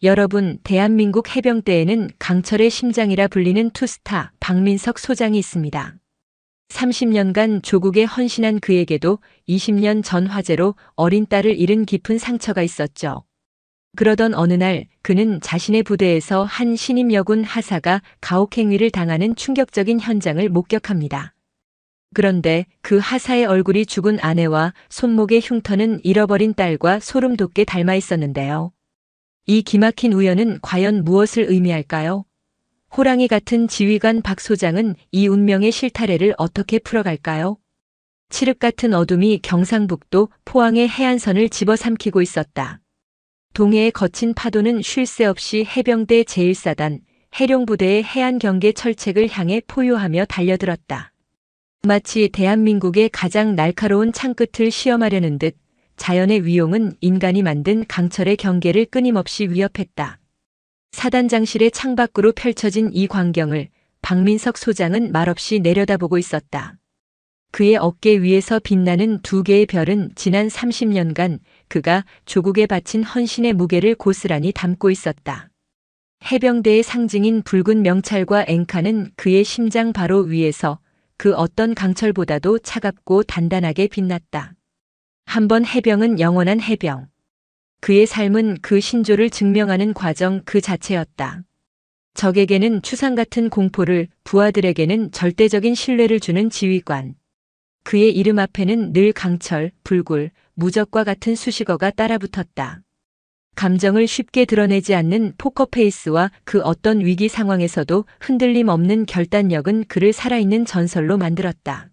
여러분, 대한민국 해병대에는 강철의 심장이라 불리는 투스타 박민석 소장이 있습니다. 30년간 조국에 헌신한 그에게도 20년 전 화재로 어린 딸을 잃은 깊은 상처가 있었죠. 그러던 어느 날 그는 자신의 부대에서 한 신임 여군 하사가 가혹행위를 당하는 충격적인 현장을 목격합니다. 그런데 그 하사의 얼굴이 죽은 아내와 손목의 흉터는 잃어버린 딸과 소름 돋게 닮아 있었는데요. 이 기막힌 우연은 과연 무엇을 의미할까요? 호랑이 같은 지휘관 박 소장은 이 운명의 실타래를 어떻게 풀어갈까요? 칠흑 같은 어둠이 경상북도 포항의 해안선을 집어삼키고 있었다. 동해의 거친 파도는 쉴 새 없이 해병대 제1사단 해룡부대의 해안 경계 철책을 향해 포효하며 달려들었다. 마치 대한민국의 가장 날카로운 창끝을 시험하려는 듯 자연의 위용은 인간이 만든 강철의 경계를 끊임없이 위협했다. 사단장실의 창밖으로 펼쳐진 이 광경을 박민석 소장은 말없이 내려다보고 있었다. 그의 어깨 위에서 빛나는 두 개의 별은 지난 30년간 그가 조국에 바친 헌신의 무게를 고스란히 담고 있었다. 해병대의 상징인 붉은 명찰과 앵카는 그의 심장 바로 위에서 그 어떤 강철보다도 차갑고 단단하게 빛났다. 한 번 해병은 영원한 해병. 그의 삶은 그 신조를 증명하는 과정 그 자체였다. 적에게는 추상 같은 공포를, 부하들에게는 절대적인 신뢰를 주는 지휘관. 그의 이름 앞에는 늘 강철, 불굴, 무적과 같은 수식어가 따라붙었다. 감정을 쉽게 드러내지 않는 포커페이스와 그 어떤 위기 상황에서도 흔들림 없는 결단력은 그를 살아있는 전설로 만들었다.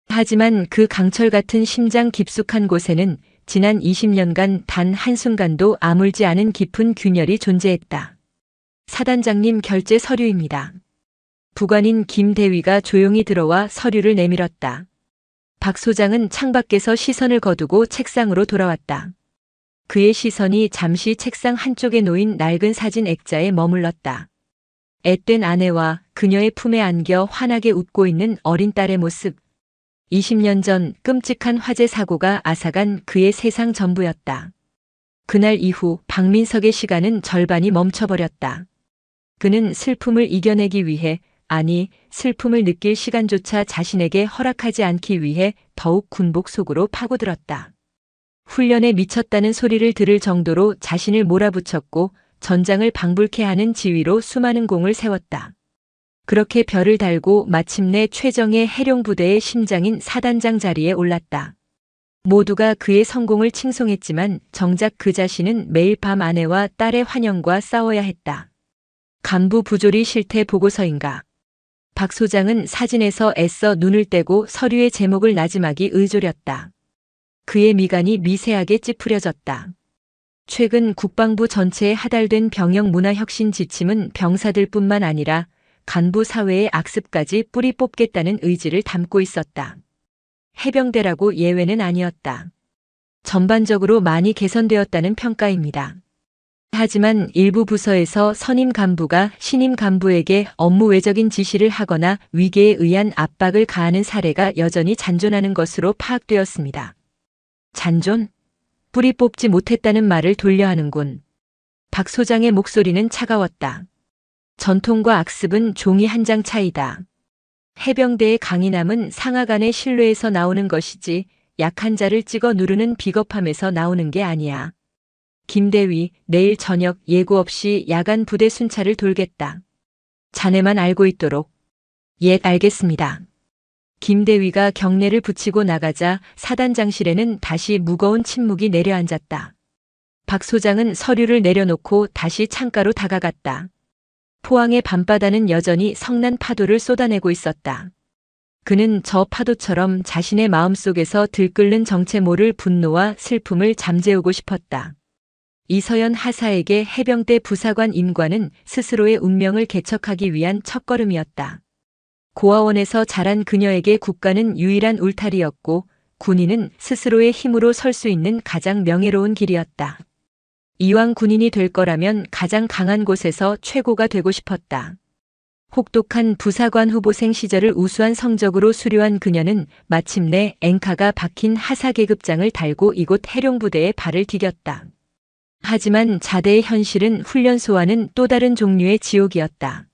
하지만 그 강철 같은 심장 깊숙한 곳에는 지난 20년간 단 한순간도 아물지 않은 깊은 균열이 존재했다. 사단장님 결제 서류입니다. 부관인 김 대위가 조용히 들어와 서류를 내밀었다. 박 소장은 창밖에서 시선을 거두고 책상으로 돌아왔다. 그의 시선이 잠시 책상 한쪽에 놓인 낡은 사진 액자에 머물렀다. 앳된 아내와 그녀의 품에 안겨 환하게 웃고 있는 어린 딸의 모습. 20년 전 끔찍한 화재 사고가 앗아간 그의 세상 전부였다. 그날 이후 박민석의 시간은 절반이 멈춰버렸다. 그는 슬픔을 이겨내기 위해, 아니, 슬픔을 느낄 시간조차 자신에게 허락하지 않기 위해 더욱 군복 속으로 파고들었다. 훈련에 미쳤다는 소리를 들을 정도로 자신을 몰아붙였고 전장을 방불케 하는 지휘로 수많은 공을 세웠다. 그렇게 별을 달고 마침내 최정예 해룡부대의 심장인 사단장 자리에 올랐다. 모두가 그의 성공을 칭송했지만 정작 그 자신은 매일 밤 아내와 딸의 환영과 싸워야 했다. 간부 부조리 실태 보고서인가. 박 소장은 사진에서 애써 눈을 떼고 서류의 제목을 나지막이 의조렸다. 그의 미간이 미세하게 찌푸려졌다. 최근 국방부 전체에 하달된 병영 문화혁신 지침은 병사들뿐만 아니라 간부 사회의 악습까지 뿌리 뽑겠다는 의지를 담고 있었다. 해병대라고 예외는 아니었다. 전반적으로 많이 개선되었다는 평가입니다. 하지만 일부 부서에서 선임 간부가 신임 간부에게 업무 외적인 지시를 하거나 위계에 의한 압박을 가하는 사례가 여전히 잔존하는 것으로 파악되었습니다. 잔존? 뿌리 뽑지 못했다는 말을 돌려하는군. 박 소장의 목소리는 차가웠다. 전통과 악습은 종이 한 장 차이다. 해병대의 강인함은 상하 간의 신뢰에서 나오는 것이지 약한 자를 찍어 누르는 비겁함에서 나오는 게 아니야. 김대위, 내일 저녁 예고 없이 야간 부대 순찰을 돌겠다. 자네만 알고 있도록. 예, 알겠습니다. 김대위가 경례를 붙이고 나가자 사단장실에는 다시 무거운 침묵이 내려앉았다. 박 소장은 서류를 내려놓고 다시 창가로 다가갔다. 포항의 밤바다는 여전히 성난 파도를 쏟아내고 있었다. 그는 저 파도처럼 자신의 마음속에서 들끓는 정체 모를 분노와 슬픔을 잠재우고 싶었다. 이서연 하사에게 해병대 부사관 임관은 스스로의 운명을 개척하기 위한 첫걸음이었다. 고아원에서 자란 그녀에게 국가는 유일한 울타리였고 군인은 스스로의 힘으로 설 수 있는 가장 명예로운 길이었다. 이왕 군인이 될 거라면 가장 강한 곳에서 최고가 되고 싶었다. 혹독한 부사관 후보생 시절을 우수한 성적으로 수료한 그녀는 마침내 앵카가 박힌 하사 계급장을 달고 이곳 해룡부대에 발을 디뎠다. 하지만 자대의 현실은 훈련소와는 또 다른 종류의 지옥이었다.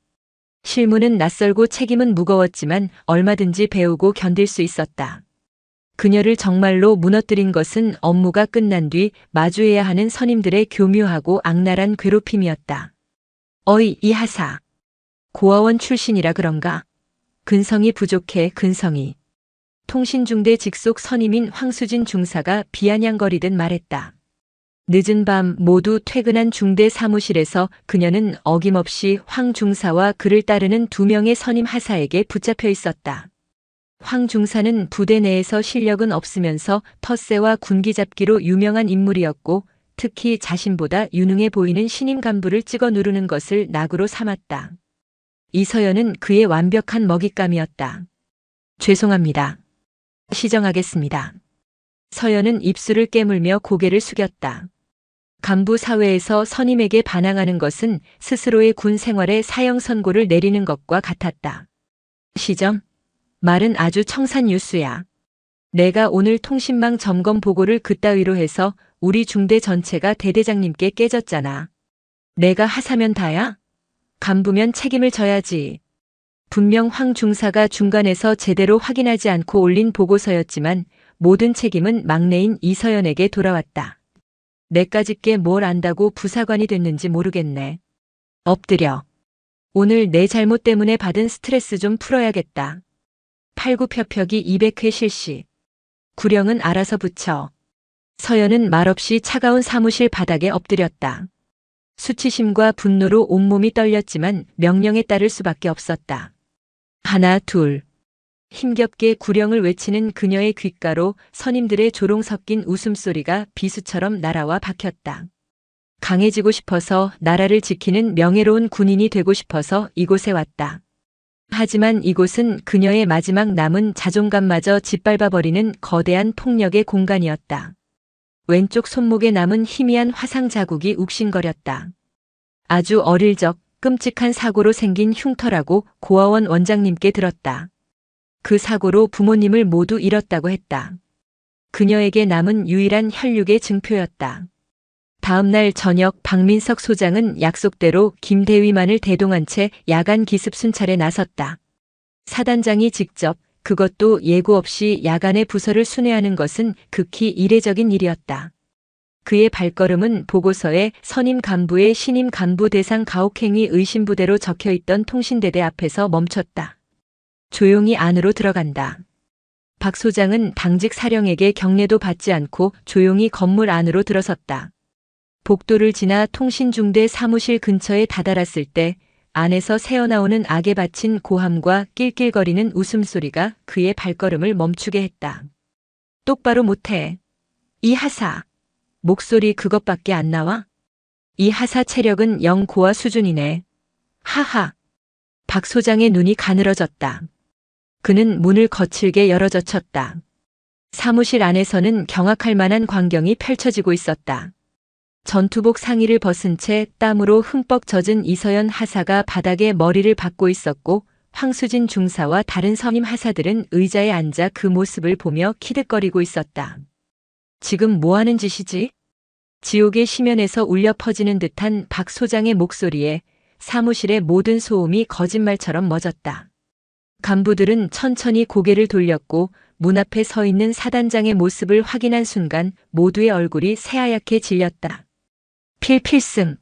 실무는 낯설고 책임은 무거웠지만 얼마든지 배우고 견딜 수 있었다. 그녀를 정말로 무너뜨린 것은 업무가 끝난 뒤 마주해야 하는 선임들의 교묘하고 악랄한 괴롭힘이었다. 어이, 이 하사. 고아원 출신이라 그런가? 근성이 부족해, 근성이. 통신중대 직속 선임인 황수진 중사가 비아냥거리듯 말했다. 늦은 밤 모두 퇴근한 중대 사무실에서 그녀는 어김없이 황 중사와 그를 따르는 2명의 선임 하사에게 붙잡혀 있었다. 황 중사는 부대 내에서 실력은 없으면서 텃세와 군기잡기로 유명한 인물이었고 특히 자신보다 유능해 보이는 신임 간부를 찍어 누르는 것을 낙으로 삼았다. 이서연은 그의 완벽한 먹잇감이었다. 죄송합니다. 시정하겠습니다. 서연은 입술을 깨물며 고개를 숙였다. 간부 사회에서 선임에게 반항하는 것은 스스로의 군 생활에 사형 선고를 내리는 것과 같았다. 시정? 말은 아주 청산유수야. 내가 오늘 통신망 점검 보고를 그따위로 해서 우리 중대 전체가 대대장님께 깨졌잖아. 내가 하사면 다야? 간부면 책임을 져야지. 분명 황 중사가 중간에서 제대로 확인하지 않고 올린 보고서였지만 모든 책임은 막내인 이서연에게 돌아왔다. 내까짓게 뭘 안다고 부사관이 됐는지 모르겠네. 엎드려. 오늘 내 잘못 때문에 받은 스트레스 좀 풀어야겠다. 팔굽혀펴기 200회 실시. 구령은 알아서 붙여. 서연은 말없이 차가운 사무실 바닥에 엎드렸다. 수치심과 분노로 온몸이 떨렸지만 명령에 따를 수밖에 없었다. 하나, 둘. 힘겹게 구령을 외치는 그녀의 귓가로 선임들의 조롱 섞인 웃음소리가 비수처럼 날아와 박혔다. 강해지고 싶어서 나라를 지키는 명예로운 군인이 되고 싶어서 이곳에 왔다. 하지만 이곳은 그녀의 마지막 남은 자존감마저 짓밟아버리는 거대한 폭력의 공간이었다. 왼쪽 손목에 남은 희미한 화상 자국이 욱신거렸다. 아주 어릴 적 끔찍한 사고로 생긴 흉터라고 고아원 원장님께 들었다. 그 사고로 부모님을 모두 잃었다고 했다. 그녀에게 남은 유일한 혈육의 증표였다. 다음 날 저녁 박민석 소장은 약속대로 김대위만을 대동한 채 야간 기습 순찰에 나섰다. 사단장이 직접 그것도 예고 없이 야간에 부서를 순회하는 것은 극히 이례적인 일이었다. 그의 발걸음은 보고서에 선임 간부의 신임 간부 대상 가혹행위 의심부대로 적혀있던 통신대대 앞에서 멈췄다. 조용히 안으로 들어간다. 박 소장은 당직 사령에게 경례도 받지 않고 조용히 건물 안으로 들어섰다. 복도를 지나 통신중대 사무실 근처에 다다랐을 때 안에서 새어나오는 악에 바친 고함과 낄낄거리는 웃음소리가 그의 발걸음을 멈추게 했다. 똑바로 못해. 이 하사. 목소리 그것밖에 안 나와? 이 하사 체력은 영 고아 수준이네. 하하. 박 소장의 눈이 가늘어졌다. 그는 문을 거칠게 열어젖혔다. 사무실 안에서는 경악할 만한 광경이 펼쳐지고 있었다. 전투복 상의를 벗은 채 땀으로 흠뻑 젖은 이서연 하사가 바닥에 머리를 박고 있었고 황수진 중사와 다른 선임 하사들은 의자에 앉아 그 모습을 보며 키득거리고 있었다. 지금 뭐 하는 짓이지? 지옥의 심연에서 울려 퍼지는 듯한 박 소장의 목소리에 사무실의 모든 소음이 거짓말처럼 멎었다. 간부들은 천천히 고개를 돌렸고 문 앞에 서 있는 사단장의 모습을 확인한 순간 모두의 얼굴이 새하얗게 질렸다. 필승.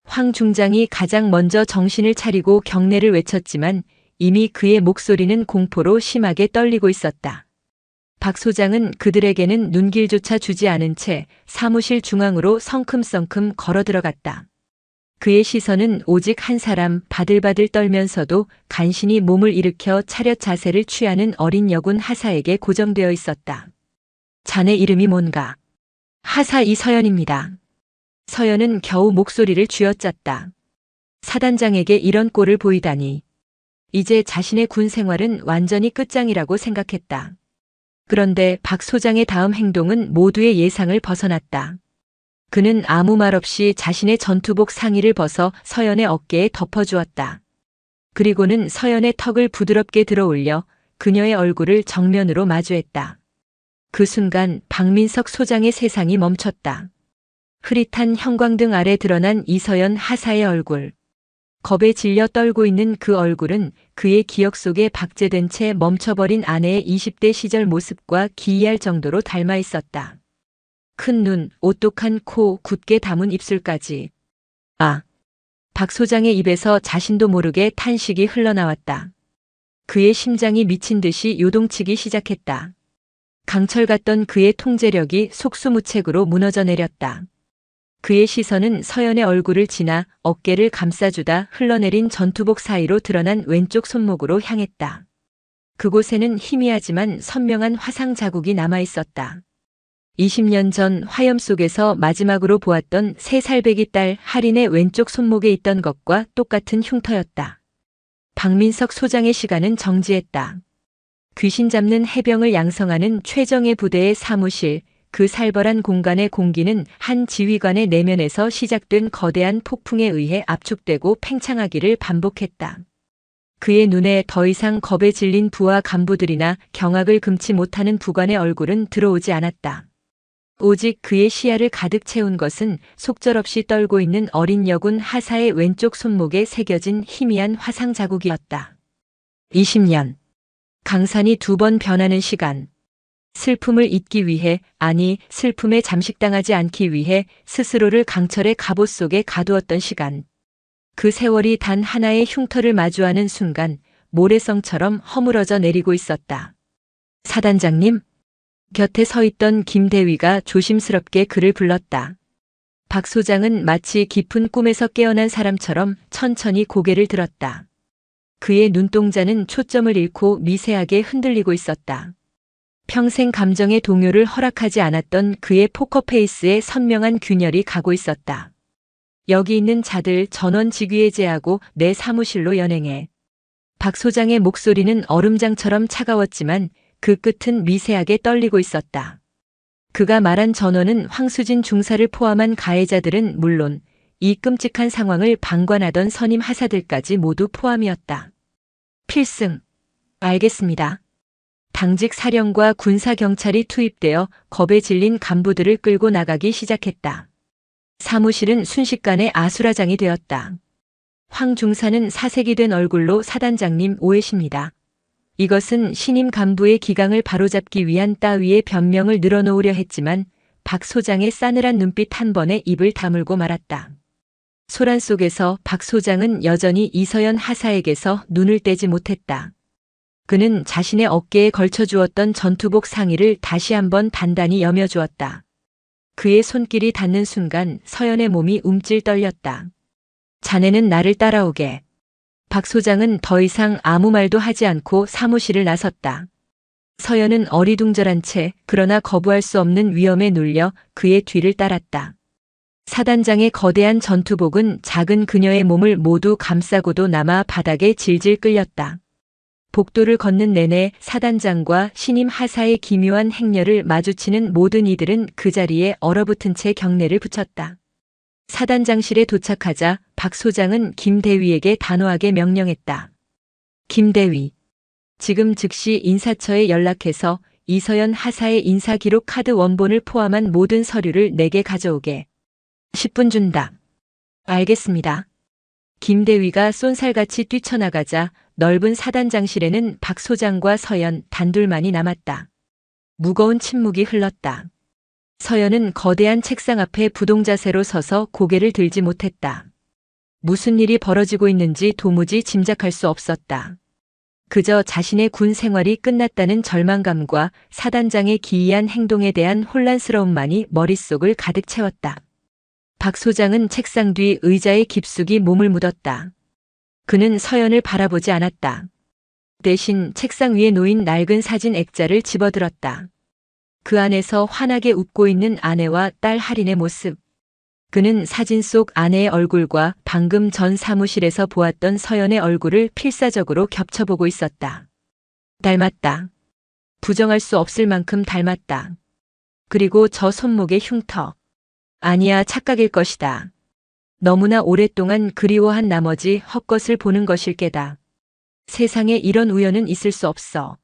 황 중장이 가장 먼저 정신을 차리고 경례를 외쳤지만 이미 그의 목소리는 공포로 심하게 떨리고 있었다. 박 소장은 그들에게는 눈길조차 주지 않은 채 사무실 중앙으로 성큼성큼 걸어 들어갔다. 그의 시선은 오직 한 사람 바들바들 떨면서도 간신히 몸을 일으켜 차렷 자세를 취하는 어린 여군 하사에게 고정되어 있었다. 자네 이름이 뭔가? 하사 이서연입니다. 서연은 겨우 목소리를 쥐어짰다. 사단장에게 이런 꼴을 보이다니. 이제 자신의 군 생활은 완전히 끝장이라고 생각했다. 그런데 박 소장의 다음 행동은 모두의 예상을 벗어났다. 그는 아무 말 없이 자신의 전투복 상의를 벗어 서연의 어깨에 덮어주었다. 그리고는 서연의 턱을 부드럽게 들어올려 그녀의 얼굴을 정면으로 마주했다. 그 순간 박민석 소장의 세상이 멈췄다. 흐릿한 형광등 아래 드러난 이서연 하사의 얼굴. 겁에 질려 떨고 있는 그 얼굴은 그의 기억 속에 박제된 채 멈춰버린 아내의 20대 시절 모습과 기이할 정도로 닮아 있었다. 큰 눈, 오똑한 코, 굳게 담은 입술까지. 아! 박 소장의 입에서 자신도 모르게 탄식이 흘러나왔다. 그의 심장이 미친 듯이 요동치기 시작했다. 강철 같던 그의 통제력이 속수무책으로 무너져 내렸다. 그의 시선은 서연의 얼굴을 지나 어깨를 감싸주다 흘러내린 전투복 사이로 드러난 왼쪽 손목으로 향했다. 그곳에는 희미하지만 선명한 화상 자국이 남아 있었다. 20년 전 화염 속에서 마지막으로 보았던 3살 배기 딸 할인의 왼쪽 손목에 있던 것과 똑같은 흉터였다. 박민석 소장의 시간은 정지했다. 귀신 잡는 해병을 양성하는 최정예 부대의 사무실, 그 살벌한 공간의 공기는 한 지휘관의 내면에서 시작된 거대한 폭풍에 의해 압축되고 팽창하기를 반복했다. 그의 눈에 더 이상 겁에 질린 부하 간부들이나 경악을 금치 못하는 부관의 얼굴은 들어오지 않았다. 오직 그의 시야를 가득 채운 것은 속절없이 떨고 있는 어린 여군 하사의 왼쪽 손목에 새겨진 희미한 화상 자국이었다. 20년. 강산이 2번 변하는 시간. 슬픔을 잊기 위해, 아니 슬픔에 잠식당하지 않기 위해 스스로를 강철의 갑옷 속에 가두었던 시간. 그 세월이 단 하나의 흉터를 마주하는 순간 모래성처럼 허물어져 내리고 있었다. 사단장님? 곁에 서 있던 김대위가 조심스럽게 그를 불렀다. 박 소장은 마치 깊은 꿈에서 깨어난 사람처럼 천천히 고개를 들었다. 그의 눈동자는 초점을 잃고 미세하게 흔들리고 있었다. 평생 감정의 동요를 허락하지 않았던 그의 포커페이스에 선명한 균열이 가고 있었다. 여기 있는 자들 전원 직위해제하고 내 사무실로 연행해. 박 소장의 목소리는 얼음장처럼 차가웠지만 그 끝은 미세하게 떨리고 있었다. 그가 말한 전원은 황수진 중사를 포함한 가해자들은 물론 이 끔찍한 상황을 방관하던 선임 하사들까지 모두 포함이었다. 필승. 알겠습니다. 당직 사령과 군사경찰이 투입되어 겁에 질린 간부들을 끌고 나가기 시작했다. 사무실은 순식간에 아수라장이 되었다. 황 중사는 사색이 된 얼굴로 사단장님 오해십니다. 이것은 신임 간부의 기강을 바로잡기 위한 따위의 변명을 늘어놓으려 했지만 박 소장의 싸늘한 눈빛 한 번에 입을 다물고 말았다. 소란 속에서 박 소장은 여전히 이서연 하사에게서 눈을 떼지 못했다. 그는 자신의 어깨에 걸쳐주었던 전투복 상의를 다시 한번 단단히 여며주었다. 그의 손길이 닿는 순간 서연의 몸이 움찔 떨렸다. 자네는 나를 따라오게. 박 소장은 더 이상 아무 말도 하지 않고 사무실을 나섰다. 서연은 어리둥절한 채 그러나 거부할 수 없는 위험에 눌려 그의 뒤를 따랐다. 사단장의 거대한 전투복은 작은 그녀의 몸을 모두 감싸고도 남아 바닥에 질질 끌렸다. 복도를 걷는 내내 사단장과 신임 하사의 기묘한 행렬을 마주치는 모든 이들은 그 자리에 얼어붙은 채 경례를 붙였다. 사단장실에 도착하자 박 소장은 김대위에게 단호하게 명령했다. 김대위, 지금 즉시 인사처에 연락해서 이서연 하사의 인사기록 카드 원본을 포함한 모든 서류를 내게 가져오게. 10분 준다. 알겠습니다. 김대위가 쏜살같이 뛰쳐나가자 넓은 사단장실에는 박 소장과 서연 단둘만이 남았다. 무거운 침묵이 흘렀다. 서연은 거대한 책상 앞에 부동자세로 서서 고개를 들지 못했다. 무슨 일이 벌어지고 있는지 도무지 짐작할 수 없었다. 그저 자신의 군 생활이 끝났다는 절망감과 사단장의 기이한 행동에 대한 혼란스러움만이 머릿속을 가득 채웠다. 박 소장은 책상 뒤 의자에 깊숙이 몸을 묻었다. 그는 서연을 바라보지 않았다. 대신 책상 위에 놓인 낡은 사진 액자를 집어들었다. 그 안에서 환하게 웃고 있는 아내와 딸 할인의 모습. 그는 사진 속 아내의 얼굴과 방금 전 사무실에서 보았던 서연의 얼굴을 필사적으로 겹쳐보고 있었다. 닮았다. 부정할 수 없을 만큼 닮았다. 그리고 저 손목의 흉터. 아니야, 착각일 것이다. 너무나 오랫동안 그리워한 나머지 헛것을 보는 것일 게다. 세상에 이런 우연은 있을 수 없어.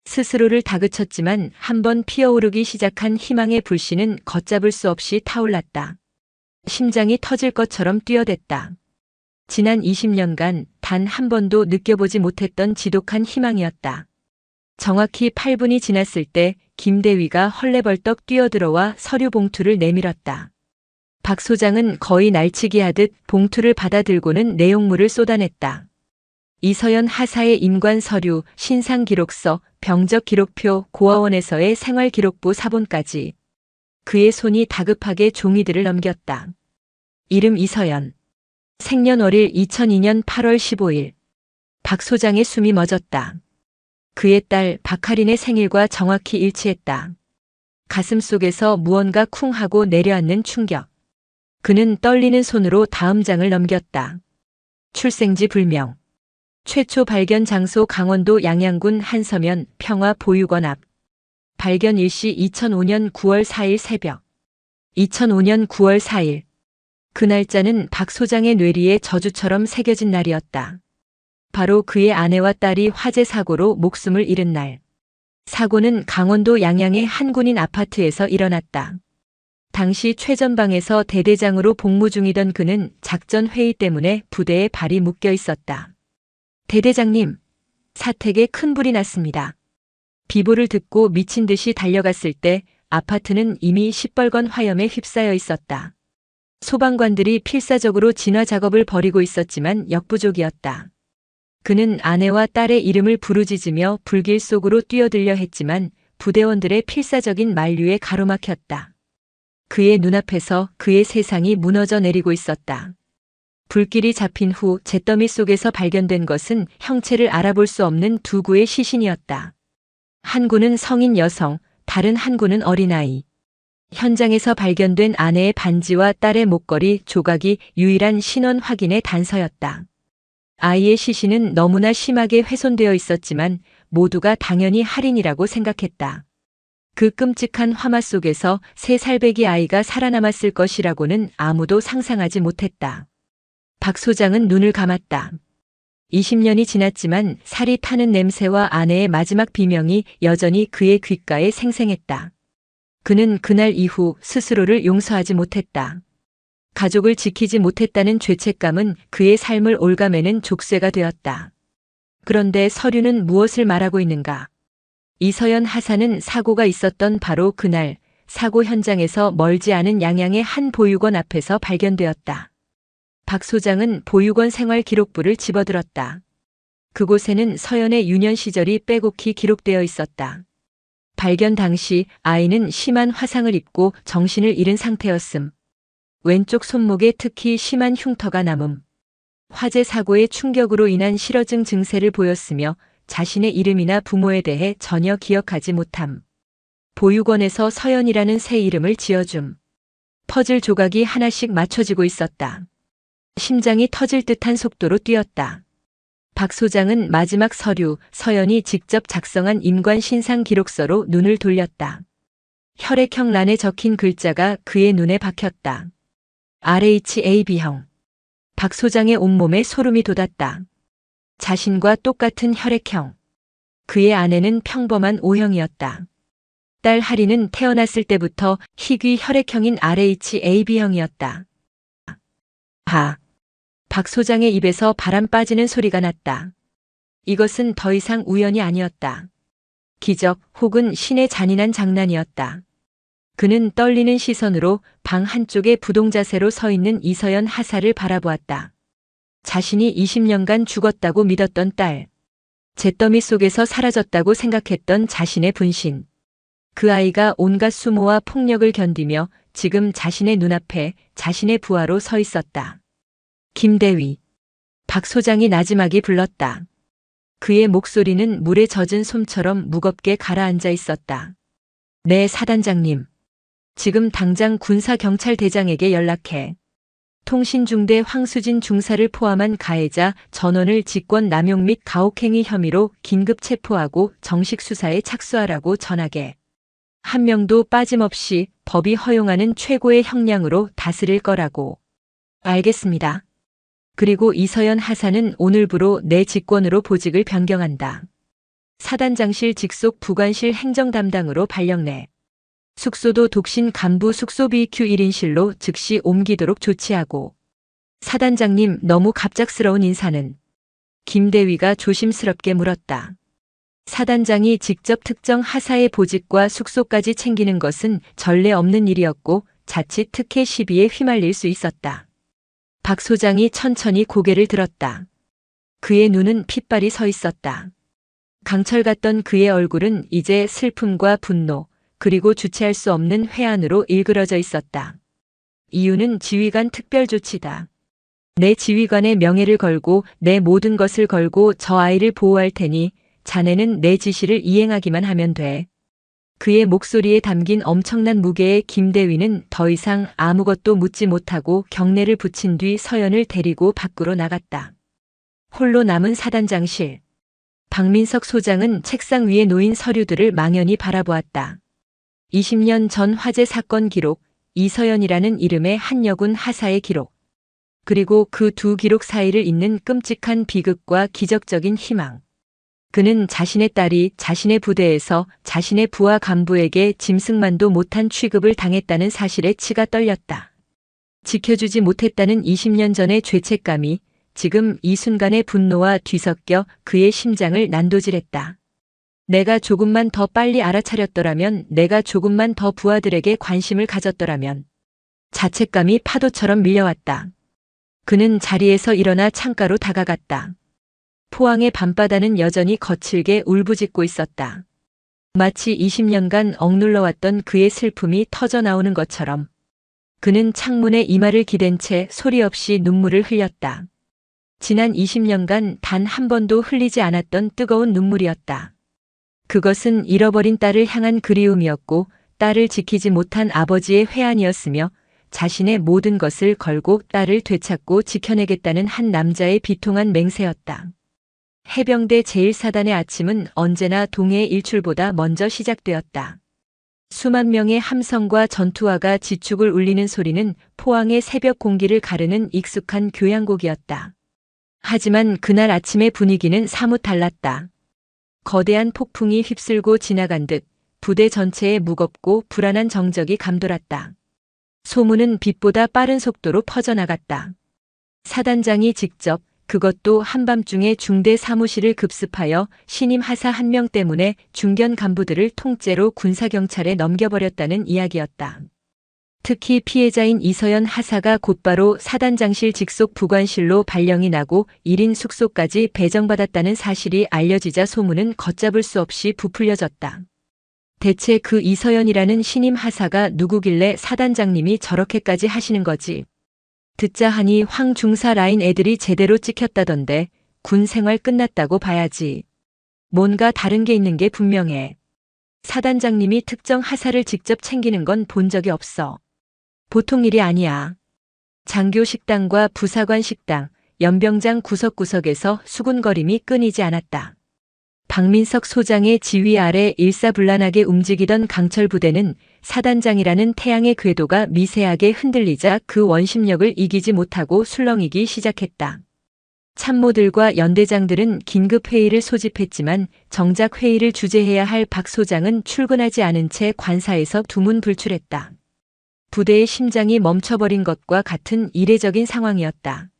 스스로를 다그쳤지만 한번 피어오르기 시작한 희망의 불씨는 걷잡을 수 없이 타올랐다. 심장이 터질 것처럼 뛰어댔다. 지난 20년간 단 한 번도 느껴보지 못했던 지독한 희망이었다. 정확히 8분이 지났을 때 김대위가 헐레벌떡 뛰어들어와 서류 봉투를 내밀었다. 박 소장은 거의 날치기 하듯 봉투를 받아들고는 내용물을 쏟아냈다. 이서연 하사의 임관 서류, 신상 기록서, 병적 기록표, 고아원에서의 생활기록부 사본까지. 그의 손이 다급하게 종이들을 넘겼다. 이름 이서연. 생년월일 2002년 8월 15일. 박 소장의 숨이 멎었다. 그의 딸 박하린의 생일과 정확히 일치했다. 가슴 속에서 무언가 쿵 하고 내려앉는 충격. 그는 떨리는 손으로 다음 장을 넘겼다. 출생지 불명. 최초 발견 장소 강원도 양양군 한서면 평화보육원 앞. 발견 일시 2005년 9월 4일 새벽. 2005년 9월 4일. 그 날짜는 박 소장의 뇌리에 저주처럼 새겨진 날이었다. 바로 그의 아내와 딸이 화재 사고로 목숨을 잃은 날. 사고는 강원도 양양의 한 군인 아파트에서 일어났다. 당시 최전방에서 대대장으로 복무 중이던 그는 작전 회의 때문에 부대에 발이 묶여 있었다. 대대장님, 사택에 큰 불이 났습니다. 비보를 듣고 미친 듯이 달려갔을 때 아파트는 이미 시뻘건 화염에 휩싸여 있었다. 소방관들이 필사적으로 진화 작업을 벌이고 있었지만 역부족이었다. 그는 아내와 딸의 이름을 부르짖으며 불길 속으로 뛰어들려 했지만 부대원들의 필사적인 만류에 가로막혔다. 그의 눈앞에서 그의 세상이 무너져 내리고 있었다. 불길이 잡힌 후 잿더미 속에서 발견된 것은 형체를 알아볼 수 없는 두 구의 시신이었다. 한 구는 성인 여성, 다른 한 구는 어린아이. 현장에서 발견된 아내의 반지와 딸의 목걸이, 조각이 유일한 신원 확인의 단서였다. 아이의 시신은 너무나 심하게 훼손되어 있었지만 모두가 당연히 할인이라고 생각했다. 그 끔찍한 화마 속에서 세 살배기 아이가 살아남았을 것이라고는 아무도 상상하지 못했다. 박 소장은 눈을 감았다. 20년이 지났지만 살이 타는 냄새와 아내의 마지막 비명이 여전히 그의 귓가에 생생했다. 그는 그날 이후 스스로를 용서하지 못했다. 가족을 지키지 못했다는 죄책감은 그의 삶을 올가매는 족쇄가 되었다. 그런데 서류는 무엇을 말하고 있는가? 이서연 하사는 사고가 있었던 바로 그날 사고 현장에서 멀지 않은 양양의 한 보육원 앞에서 발견되었다. 박 소장은 보육원 생활기록부를 집어들었다. 그곳에는 서연의 유년 시절이 빼곡히 기록되어 있었다. 발견 당시 아이는 심한 화상을 입고 정신을 잃은 상태였음. 왼쪽 손목에 특히 심한 흉터가 남음. 화재 사고의 충격으로 인한 실어증 증세를 보였으며 자신의 이름이나 부모에 대해 전혀 기억하지 못함. 보육원에서 서연이라는 새 이름을 지어줌. 퍼즐 조각이 하나씩 맞춰지고 있었다. 심장이 터질 듯한 속도로 뛰었다. 박 소장은 마지막 서류, 서연이 직접 작성한 임관 신상 기록서로 눈을 돌렸다. 혈액형 란에 적힌 글자가 그의 눈에 박혔다. RHAB형. 박 소장의 온몸에 소름이 돋았다. 자신과 똑같은 혈액형. 그의 아내는 평범한 O형이었다. 딸 하리는 태어났을 때부터 희귀 혈액형인 RHAB형이었다. 박 소장의 입에서 바람 빠지는 소리가 났다. 이것은 더 이상 우연이 아니었다. 기적 혹은 신의 잔인한 장난이었다. 그는 떨리는 시선으로 방 한쪽에 부동자세로 서 있는 이서연 하사를 바라보았다. 자신이 20년간 죽었다고 믿었던 딸. 잿더미 속에서 사라졌다고 생각했던 자신의 분신. 그 아이가 온갖 수모와 폭력을 견디며 지금 자신의 눈앞에 자신의 부하로 서 있었다. 김대위. 박 소장이 나지막이 불렀다. 그의 목소리는 물에 젖은 솜처럼 무겁게 가라앉아 있었다. 네, 사단장님. 지금 당장 군사경찰대장에게 연락해. 통신중대 황수진 중사를 포함한 가해자 전원을 직권 남용 및 가혹행위 혐의로 긴급 체포하고 정식 수사에 착수하라고 전하게. 한 명도 빠짐없이 법이 허용하는 최고의 형량으로 다스릴 거라고. 알겠습니다. 그리고 이서연 하사는 오늘부로 내 직권으로 보직을 변경한다. 사단장실 직속 부관실 행정 담당으로 발령내. 숙소도 독신 간부 숙소 BQ 1인실로 즉시 옮기도록 조치하고. 사단장님, 너무 갑작스러운 인사는? 김대위가 조심스럽게 물었다. 사단장이 직접 특정 하사의 보직과 숙소까지 챙기는 것은 전례 없는 일이었고 자칫 특혜 시비에 휘말릴 수 있었다. 박 소장이 천천히 고개를 들었다. 그의 눈은 핏발이 서 있었다. 강철 같던 그의 얼굴은 이제 슬픔과 분노, 그리고 주체할 수 없는 회한으로 일그러져 있었다. 이유는 지휘관 특별조치다. 내 지휘관의 명예를 걸고 내 모든 것을 걸고 저 아이를 보호할 테니 자네는 내 지시를 이행하기만 하면 돼. 그의 목소리에 담긴 엄청난 무게에 김대위는 더 이상 아무것도 묻지 못하고 경례를 붙인 뒤 서연을 데리고 밖으로 나갔다. 홀로 남은 사단장실. 박민석 소장은 책상 위에 놓인 서류들을 망연히 바라보았다. 20년 전 화재 사건 기록, 이서연이라는 이름의 한여군 하사의 기록. 그리고 그 두 기록 사이를 잇는 끔찍한 비극과 기적적인 희망. 그는 자신의 딸이 자신의 부대에서 자신의 부하 간부에게 짐승만도 못한 취급을 당했다는 사실에 치가 떨렸다. 지켜주지 못했다는 20년 전의 죄책감이 지금 이 순간의 분노와 뒤섞여 그의 심장을 난도질했다. 내가 조금만 더 빨리 알아차렸더라면, 내가 조금만 더 부하들에게 관심을 가졌더라면. 자책감이 파도처럼 밀려왔다. 그는 자리에서 일어나 창가로 다가갔다. 포항의 밤바다는 여전히 거칠게 울부짖고 있었다. 마치 20년간 억눌러왔던 그의 슬픔이 터져나오는 것처럼. 그는 창문에 이마를 기댄 채 소리 없이 눈물을 흘렸다. 지난 20년간 단 한 번도 흘리지 않았던 뜨거운 눈물이었다. 그것은 잃어버린 딸을 향한 그리움이었고 딸을 지키지 못한 아버지의 회한이었으며 자신의 모든 것을 걸고 딸을 되찾고 지켜내겠다는 한 남자의 비통한 맹세였다. 해병대 제1사단의 아침은 언제나 동해의 일출보다 먼저 시작되었다. 수만 명의 함성과 전투화가 지축을 울리는 소리는 포항의 새벽 공기를 가르는 익숙한 교향곡이었다. 하지만 그날 아침의 분위기는 사뭇 달랐다. 거대한 폭풍이 휩쓸고 지나간 듯 부대 전체에 무겁고 불안한 정적이 감돌았다. 소문은 빛보다 빠른 속도로 퍼져나갔다. 사단장이 직접, 그것도 한밤중에 중대 사무실을 급습하여 신임 하사 한 명 때문에 중견 간부들을 통째로 군사경찰에 넘겨버렸다는 이야기였다. 특히 피해자인 이서연 하사가 곧바로 사단장실 직속 부관실로 발령이 나고 1인 숙소까지 배정받았다는 사실이 알려지자 소문은 걷잡을 수 없이 부풀려졌다. 대체 그 이서연이라는 신임 하사가 누구길래 사단장님이 저렇게까지 하시는 거지? 듣자 하니 황 중사 라인 애들이 제대로 찍혔다던데 군 생활 끝났다고 봐야지. 뭔가 다른 게 있는 게 분명해. 사단장님이 특정 하사를 직접 챙기는 건 본 적이 없어. 보통 일이 아니야. 장교 식당과 부사관 식당, 연병장 구석구석에서 수군거림이 끊이지 않았다. 박민석 소장의 지휘 아래 일사불란하게 움직이던 강철 부대는 사단장이라는 태양의 궤도가 미세하게 흔들리자 그 원심력을 이기지 못하고 술렁이기 시작했다. 참모들과 연대장들은 긴급 회의를 소집했지만 정작 회의를 주재해야 할 박 소장은 출근하지 않은 채 관사에서 두문불출했다. 부대의 심장이 멈춰버린 것과 같은 이례적인 상황이었다.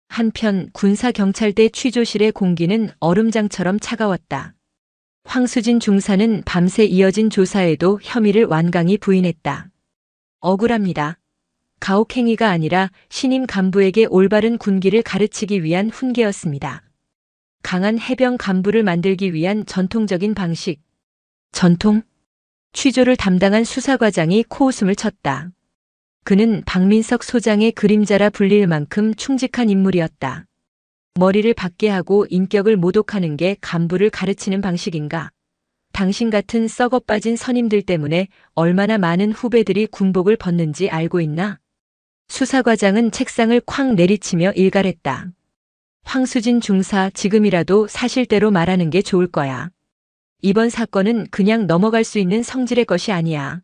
한편 군사경찰대 취조실의 공기는 얼음장처럼 차가웠다. 황수진 중사는 밤새 이어진 조사에도 혐의를 완강히 부인했다. 억울합니다. 가혹행위가 아니라 신임 간부에게 올바른 군기를 가르치기 위한 훈계였습니다. 강한 해병 간부를 만들기 위한 전통적인 방식. 전통? 취조를 담당한 수사과장이 코웃음을 쳤다. 그는 박민석 소장의 그림자라 불릴 만큼 충직한 인물이었다. 머리를 밖에 하고 인격을 모독하는 게 간부를 가르치는 방식인가? 당신 같은 썩어 빠진 선임들 때문에 얼마나 많은 후배들이 군복을 벗는지 알고 있나? 수사과장은 책상을 쾅 내리치며 일갈했다. 황수진 중사, 지금이라도 사실대로 말하는 게 좋을 거야. 이번 사건은 그냥 넘어갈 수 있는 성질의 것이 아니야.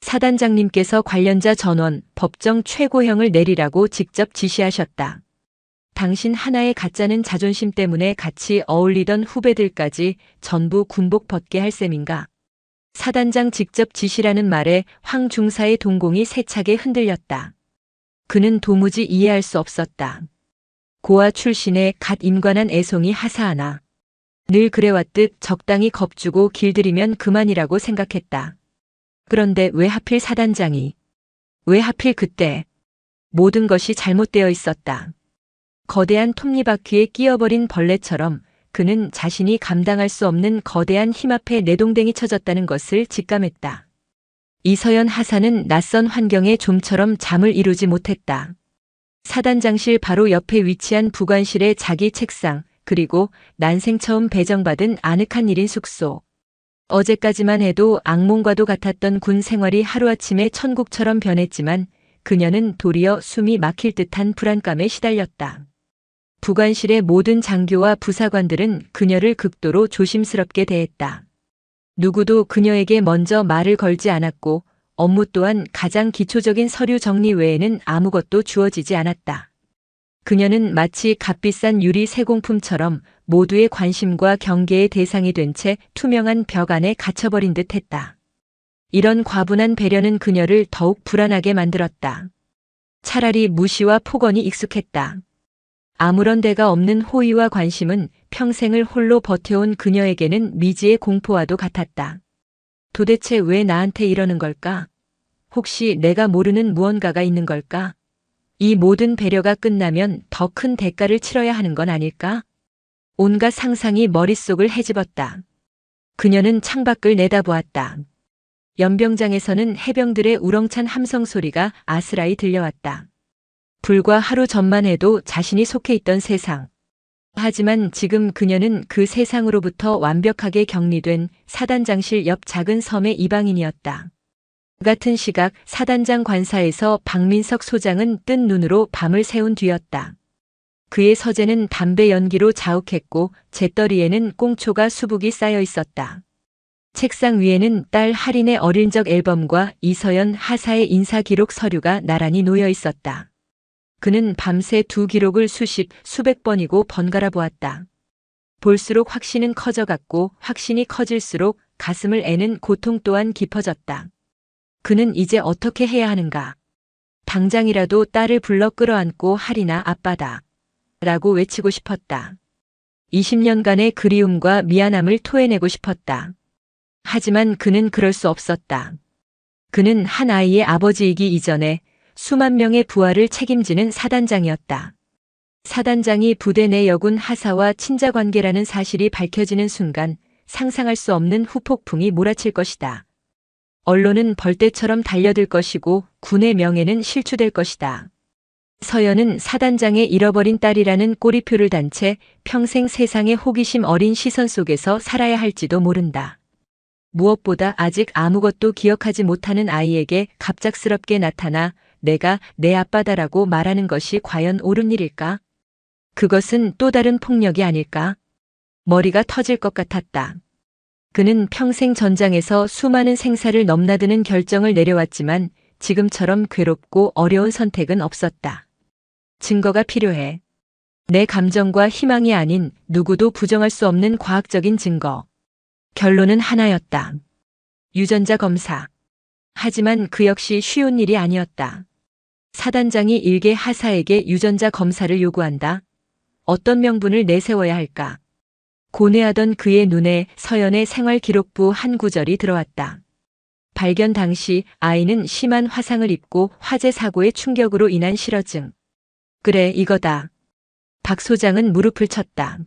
사단장님께서 관련자 전원, 법정 최고형을 내리라고 직접 지시하셨다. 당신 하나의 가짜는 자존심 때문에 같이 어울리던 후배들까지 전부 군복 벗게 할 셈인가? 사단장 직접 지시라는 말에 황 중사의 동공이 세차게 흔들렸다. 그는 도무지 이해할 수 없었다. 고아 출신의 갓 임관한 애송이 하사하나. 늘 그래왔듯 적당히 겁주고 길들이면 그만이라고 생각했다. 그런데 왜 하필 사단장이? 왜 하필 그때? 모든 것이 잘못되어 있었다. 거대한 톱니바퀴에 끼어버린 벌레처럼 그는 자신이 감당할 수 없는 거대한 힘 앞에 내동댕이 쳐졌다는 것을 직감했다. 이서연 하사는 낯선 환경에 좀처럼 잠을 이루지 못했다. 사단장실 바로 옆에 위치한 부관실의 자기 책상, 그리고 난생 처음 배정받은 아늑한 1인 숙소. 어제까지만 해도 악몽과도 같았던 군 생활이 하루아침에 천국처럼 변했지만 그녀는 도리어 숨이 막힐 듯한 불안감에 시달렸다. 부관실의 모든 장교와 부사관들은 그녀를 극도로 조심스럽게 대했다. 누구도 그녀에게 먼저 말을 걸지 않았고 업무 또한 가장 기초적인 서류 정리 외에는 아무것도 주어지지 않았다. 그녀는 마치 값비싼 유리 세공품처럼 모두의 관심과 경계의 대상이 된 채 투명한 벽 안에 갇혀버린 듯 했다. 이런 과분한 배려는 그녀를 더욱 불안하게 만들었다. 차라리 무시와 폭언이 익숙했다. 아무런 데가 없는 호의와 관심은 평생을 홀로 버텨온 그녀에게는 미지의 공포와도 같았다. 도대체 왜 나한테 이러는 걸까? 혹시 내가 모르는 무언가가 있는 걸까? 이 모든 배려가 끝나면 더 큰 대가를 치러야 하는 건 아닐까? 온갖 상상이 머릿속을 헤집었다. 그녀는 창밖을 내다보았다. 연병장에서는 해병들의 우렁찬 함성 소리가 아스라이 들려왔다. 불과 하루 전만 해도 자신이 속해 있던 세상. 하지만 지금 그녀는 그 세상으로부터 완벽하게 격리된 사단장실 옆 작은 섬의 이방인이었다. 같은 시각 사단장 관사에서 박민석 소장은 뜬 눈으로 밤을 새운 뒤였다. 그의 서재는 담배 연기로 자욱했고 재떨이에는 꽁초가 수북이 쌓여 있었다. 책상 위에는 딸 할인의 어린 적 앨범과 이서연 하사의 인사기록 서류가 나란히 놓여 있었다. 그는 밤새 두 기록을 수백 번이고 번갈아 보았다. 볼수록 확신은 커져갔고 확신이 커질수록 가슴을 애는 고통 또한 깊어졌다. 그는 이제 어떻게 해야 하는가? 당장이라도 딸을 불러 끌어안고 할인아 아빠다. 라고 외치고 싶었다. 20년간의 그리움과 미안함을 토해내고 싶었다. 하지만 그는 그럴 수 없었다. 그는 한 아이의 아버지이기 이전에 수만 명의 부하를 책임지는 사단장이었다. 사단장이 부대 내 여군 하사와 친자 관계라는 사실이 밝혀지는 순간 상상할 수 없는 후폭풍이 몰아칠 것이다. 언론은 벌떼처럼 달려들 것이고 군의 명예는 실추될 것이다. 서연은 사단장의 잃어버린 딸이라는 꼬리표를 단 채 평생 세상의 호기심 어린 시선 속에서 살아야 할지도 모른다. 무엇보다 아직 아무것도 기억하지 못하는 아이에게 갑작스럽게 나타나 내가 내 아빠다라고 말하는 것이 과연 옳은 일일까? 그것은 또 다른 폭력이 아닐까? 머리가 터질 것 같았다. 그는 평생 전장에서 수많은 생사를 넘나드는 결정을 내려왔지만 지금처럼 괴롭고 어려운 선택은 없었다. 증거가 필요해. 내 감정과 희망이 아닌 누구도 부정할 수 없는 과학적인 증거. 결론은 하나였다. 유전자 검사. 하지만 그 역시 쉬운 일이 아니었다. 사단장이 일개 하사에게 유전자 검사를 요구한다. 어떤 명분을 내세워야 할까? 고뇌하던 그의 눈에 서연의 생활기록부 한 구절이 들어왔다. 발견 당시 아이는 심한 화상을 입고 화재 사고의 충격으로 인한 실어증. 그래, 이거다. 박 소장은 무릎을 쳤다.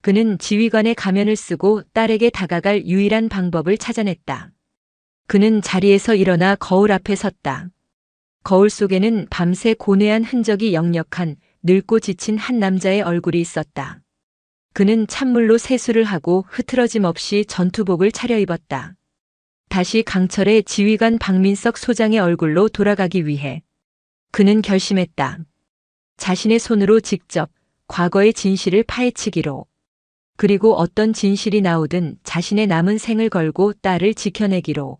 그는 지휘관의 가면을 쓰고 딸에게 다가갈 유일한 방법을 찾아냈다. 그는 자리에서 일어나 거울 앞에 섰다. 거울 속에는 밤새 고뇌한 흔적이 역력한 늙고 지친 한 남자의 얼굴이 있었다. 그는 찬물로 세수를 하고 흐트러짐 없이 전투복을 차려입었다. 다시 강철의 지휘관 박민석 소장의 얼굴로 돌아가기 위해 그는 결심했다. 자신의 손으로 직접 과거의 진실을 파헤치기로. 그리고 어떤 진실이 나오든 자신의 남은 생을 걸고 딸을 지켜내기로.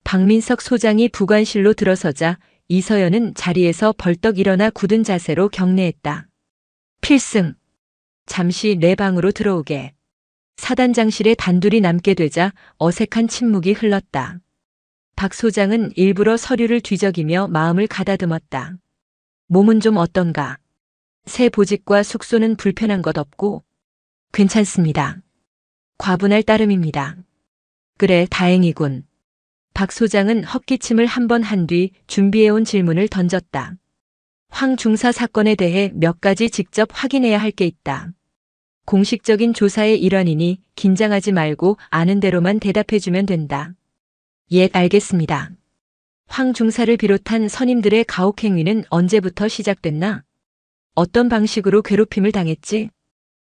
박민석 소장이 부관실로 들어서자 이서연은 자리에서 벌떡 일어나 굳은 자세로 경례했다. 필승. 잠시 내 방으로 들어오게. 사단장실에 단둘이 남게 되자 어색한 침묵이 흘렀다. 박 소장은 일부러 서류를 뒤적이며 마음을 가다듬었다. 몸은 좀 어떤가? 새 보직과 숙소는 불편한 것 없고? 괜찮습니다. 과분할 따름입니다. 그래, 다행이군. 박 소장은 헛기침을 한 번 한 뒤 준비해온 질문을 던졌다. 황 중사 사건에 대해 몇 가지 직접 확인해야 할 게 있다. 공식적인 조사의 일환이니 긴장하지 말고 아는 대로만 대답해주면 된다. 예, 알겠습니다. 황 중사를 비롯한 선임들의 가혹행위는 언제부터 시작됐나? 어떤 방식으로 괴롭힘을 당했지?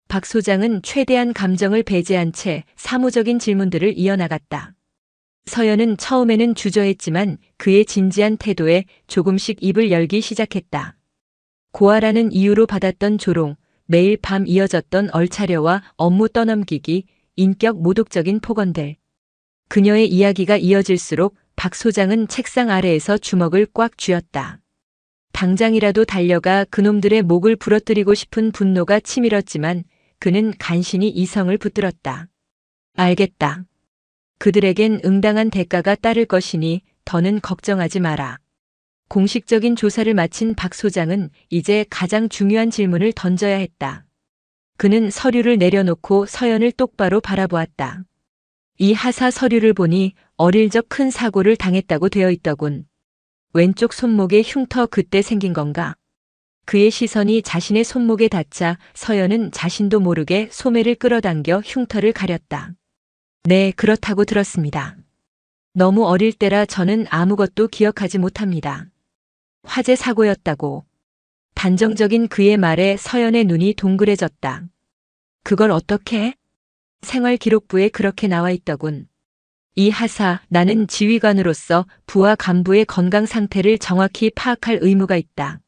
박 소장은 최대한 감정을 배제한 채 사무적인 질문들을 이어나갔다. 서연은 처음에는 주저했지만 그의 진지한 태도에 조금씩 입을 열기 시작했다. 고아라는 이유로 받았던 조롱, 매일 밤 이어졌던 얼차려와 업무 떠넘기기, 인격 모독적인 폭언들. 그녀의 이야기가 이어질수록 박 소장은 책상 아래에서 주먹을 꽉 쥐었다. 당장이라도 달려가 그놈들의 목을 부러뜨리고 싶은 분노가 치밀었지만 그는 간신히 이성을 붙들었다. 알겠다. 그들에겐 응당한 대가가 따를 것이니 더는 걱정하지 마라. 공식적인 조사를 마친 박 소장은 이제 가장 중요한 질문을 던져야 했다. 그는 서류를 내려놓고 서연을 똑바로 바라보았다. 이 하사 서류를 보니 어릴 적 큰 사고를 당했다고 되어 있더군. 왼쪽 손목에 흉터 그때 생긴 건가? 그의 시선이 자신의 손목에 닿자 서연은 자신도 모르게 소매를 끌어당겨 흉터를 가렸다. 네, 그렇다고 들었습니다. 너무 어릴 때라 저는 아무것도 기억하지 못합니다. 화재 사고였다고. 단정적인 그의 말에 서연의 눈이 동그래졌다. 그걸 어떻게? 생활기록부에 그렇게 나와 있더군. 이 하사, 나는 지휘관으로서 부하 간부의 건강 상태를 정확히 파악할 의무가 있다.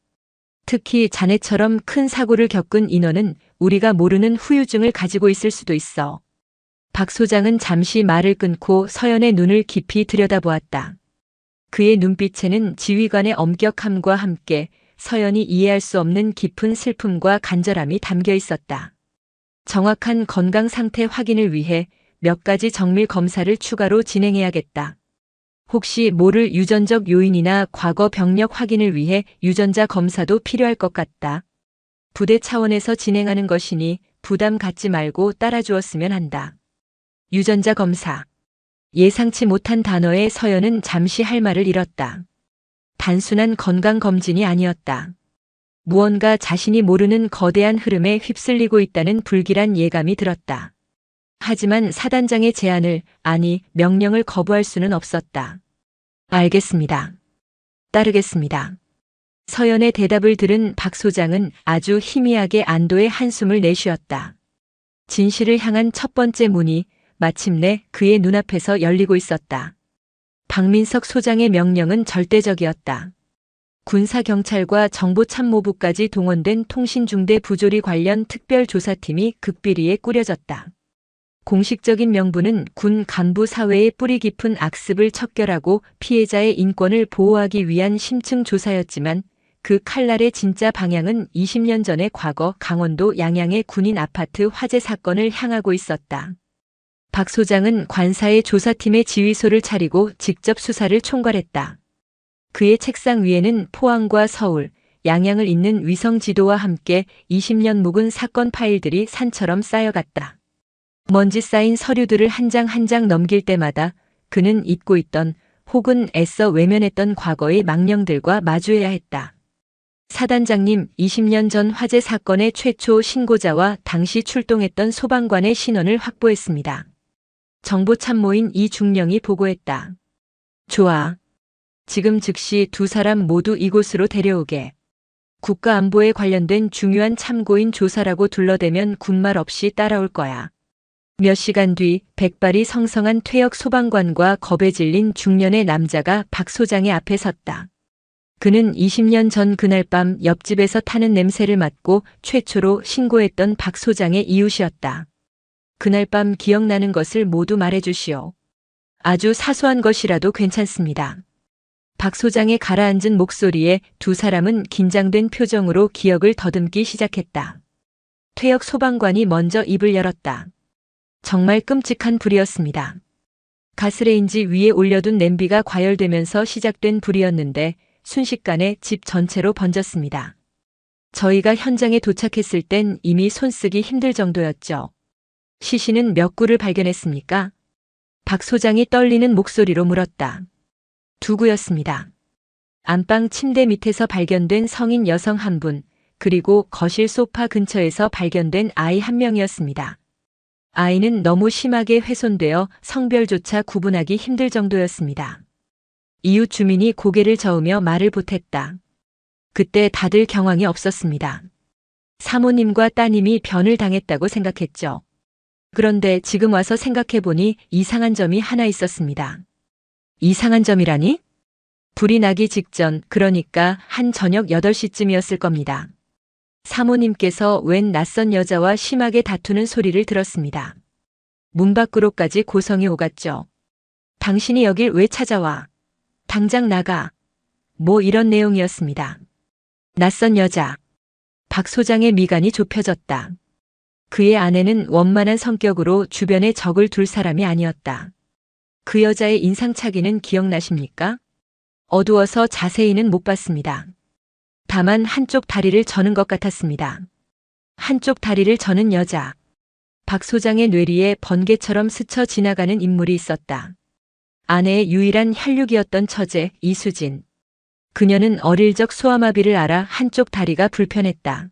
특히 자네처럼 큰 사고를 겪은 인원은 우리가 모르는 후유증을 가지고 있을 수도 있어. 박 소장은 잠시 말을 끊고 서연의 눈을 깊이 들여다보았다. 그의 눈빛에는 지휘관의 엄격함과 함께 서연이 이해할 수 없는 깊은 슬픔과 간절함이 담겨 있었다. 정확한 건강 상태 확인을 위해 몇 가지 정밀 검사를 추가로 진행해야겠다. 혹시 모를 유전적 요인이나 과거 병력 확인을 위해 유전자 검사도 필요할 것 같다. 부대 차원에서 진행하는 것이니 부담 갖지 말고 따라주었으면 한다. 유전자 검사. 예상치 못한 단어에 서연은 잠시 할 말을 잃었다. 단순한 건강검진이 아니었다. 무언가 자신이 모르는 거대한 흐름에 휩쓸리고 있다는 불길한 예감이 들었다. 하지만 사단장의 제안을, 아니 명령을 거부할 수는 없었다. 알겠습니다. 따르겠습니다. 서연의 대답을 들은 박 소장은 아주 희미하게 안도의 한숨을 내쉬었다. 진실을 향한 첫 번째 문이 마침내 그의 눈앞에서 열리고 있었다. 박민석 소장의 명령은 절대적이었다. 군사경찰과 정보참모부까지 동원된 통신중대 부조리 관련 특별조사팀이 극비리에 꾸려졌다. 공식적인 명분은 군 간부 사회의 뿌리 깊은 악습을 척결하고 피해자의 인권을 보호하기 위한 심층 조사였지만 그 칼날의 진짜 방향은 20년 전의 과거 강원도 양양의 군인 아파트 화재 사건을 향하고 있었다. 박 소장은 관사의 조사팀의 지휘소를 차리고 직접 수사를 총괄했다. 그의 책상 위에는 포항과 서울, 양양을 잇는 위성 지도와 함께 20년 묵은 사건 파일들이 산처럼 쌓여갔다. 먼지 쌓인 서류들을 한 장 한 장 넘길 때마다 그는 잊고 있던 혹은 애써 외면했던 과거의 망령들과 마주해야 했다. 사단장님, 20년 전 화재 사건의 최초 신고자와 당시 출동했던 소방관의 신원을 확보했습니다. 정보참모인 이중령이 보고했다. 좋아. 지금 즉시 두 사람 모두 이곳으로 데려오게. 국가안보에 관련된 중요한 참고인 조사라고 둘러대면 군말 없이 따라올 거야. 몇 시간 뒤 백발이 성성한 퇴역 소방관과 겁에 질린 중년의 남자가 박 소장의 앞에 섰다. 그는 20년 전 그날 밤 옆집에서 타는 냄새를 맡고 최초로 신고했던 박 소장의 이웃이었다. 그날 밤 기억나는 것을 모두 말해주시오. 아주 사소한 것이라도 괜찮습니다. 박 소장의 가라앉은 목소리에 두 사람은 긴장된 표정으로 기억을 더듬기 시작했다. 퇴역 소방관이 먼저 입을 열었다. 정말 끔찍한 불이었습니다. 가스레인지 위에 올려둔 냄비가 과열되면서 시작된 불이었는데 순식간에 집 전체로 번졌습니다. 저희가 현장에 도착했을 땐 이미 손쓰기 힘들 정도였죠. 시신은 몇 구를 발견했습니까? 박 소장이 떨리는 목소리로 물었다. 2구였습니다. 안방 침대 밑에서 발견된 성인 여성 1분, 그리고 거실 소파 근처에서 발견된 아이 1명이었습니다. 아이는 너무 심하게 훼손되어 성별조차 구분하기 힘들 정도였습니다. 이웃 주민이 고개를 저으며 말을 보탰다. 그때 다들 경황이 없었습니다. 사모님과 따님이 변을 당했다고 생각했죠. 그런데 지금 와서 생각해보니 이상한 점이 하나 있었습니다. 이상한 점이라니? 불이 나기 직전, 그러니까 한 저녁 8시쯤이었을 겁니다. 사모님께서 웬 낯선 여자와 심하게 다투는 소리를 들었습니다. 문 밖으로까지 고성이 오갔죠. 당신이 여길 왜 찾아와? 당장 나가. 뭐 이런 내용이었습니다. 낯선 여자. 박 소장의 미간이 좁혀졌다. 그의 아내는 원만한 성격으로 주변에 적을 둘 사람이 아니었다. 그 여자의 인상착의는 기억나십니까? 어두워서 자세히는 못 봤습니다. 다만 한쪽 다리를 저는 것 같았습니다. 한쪽 다리를 저는 여자. 박 소장의 뇌리에 번개처럼 스쳐 지나가는 인물이 있었다. 아내의 유일한 혈육이었던 처제 이수진. 그녀는 어릴 적 소아마비를 앓아 한쪽 다리가 불편했다.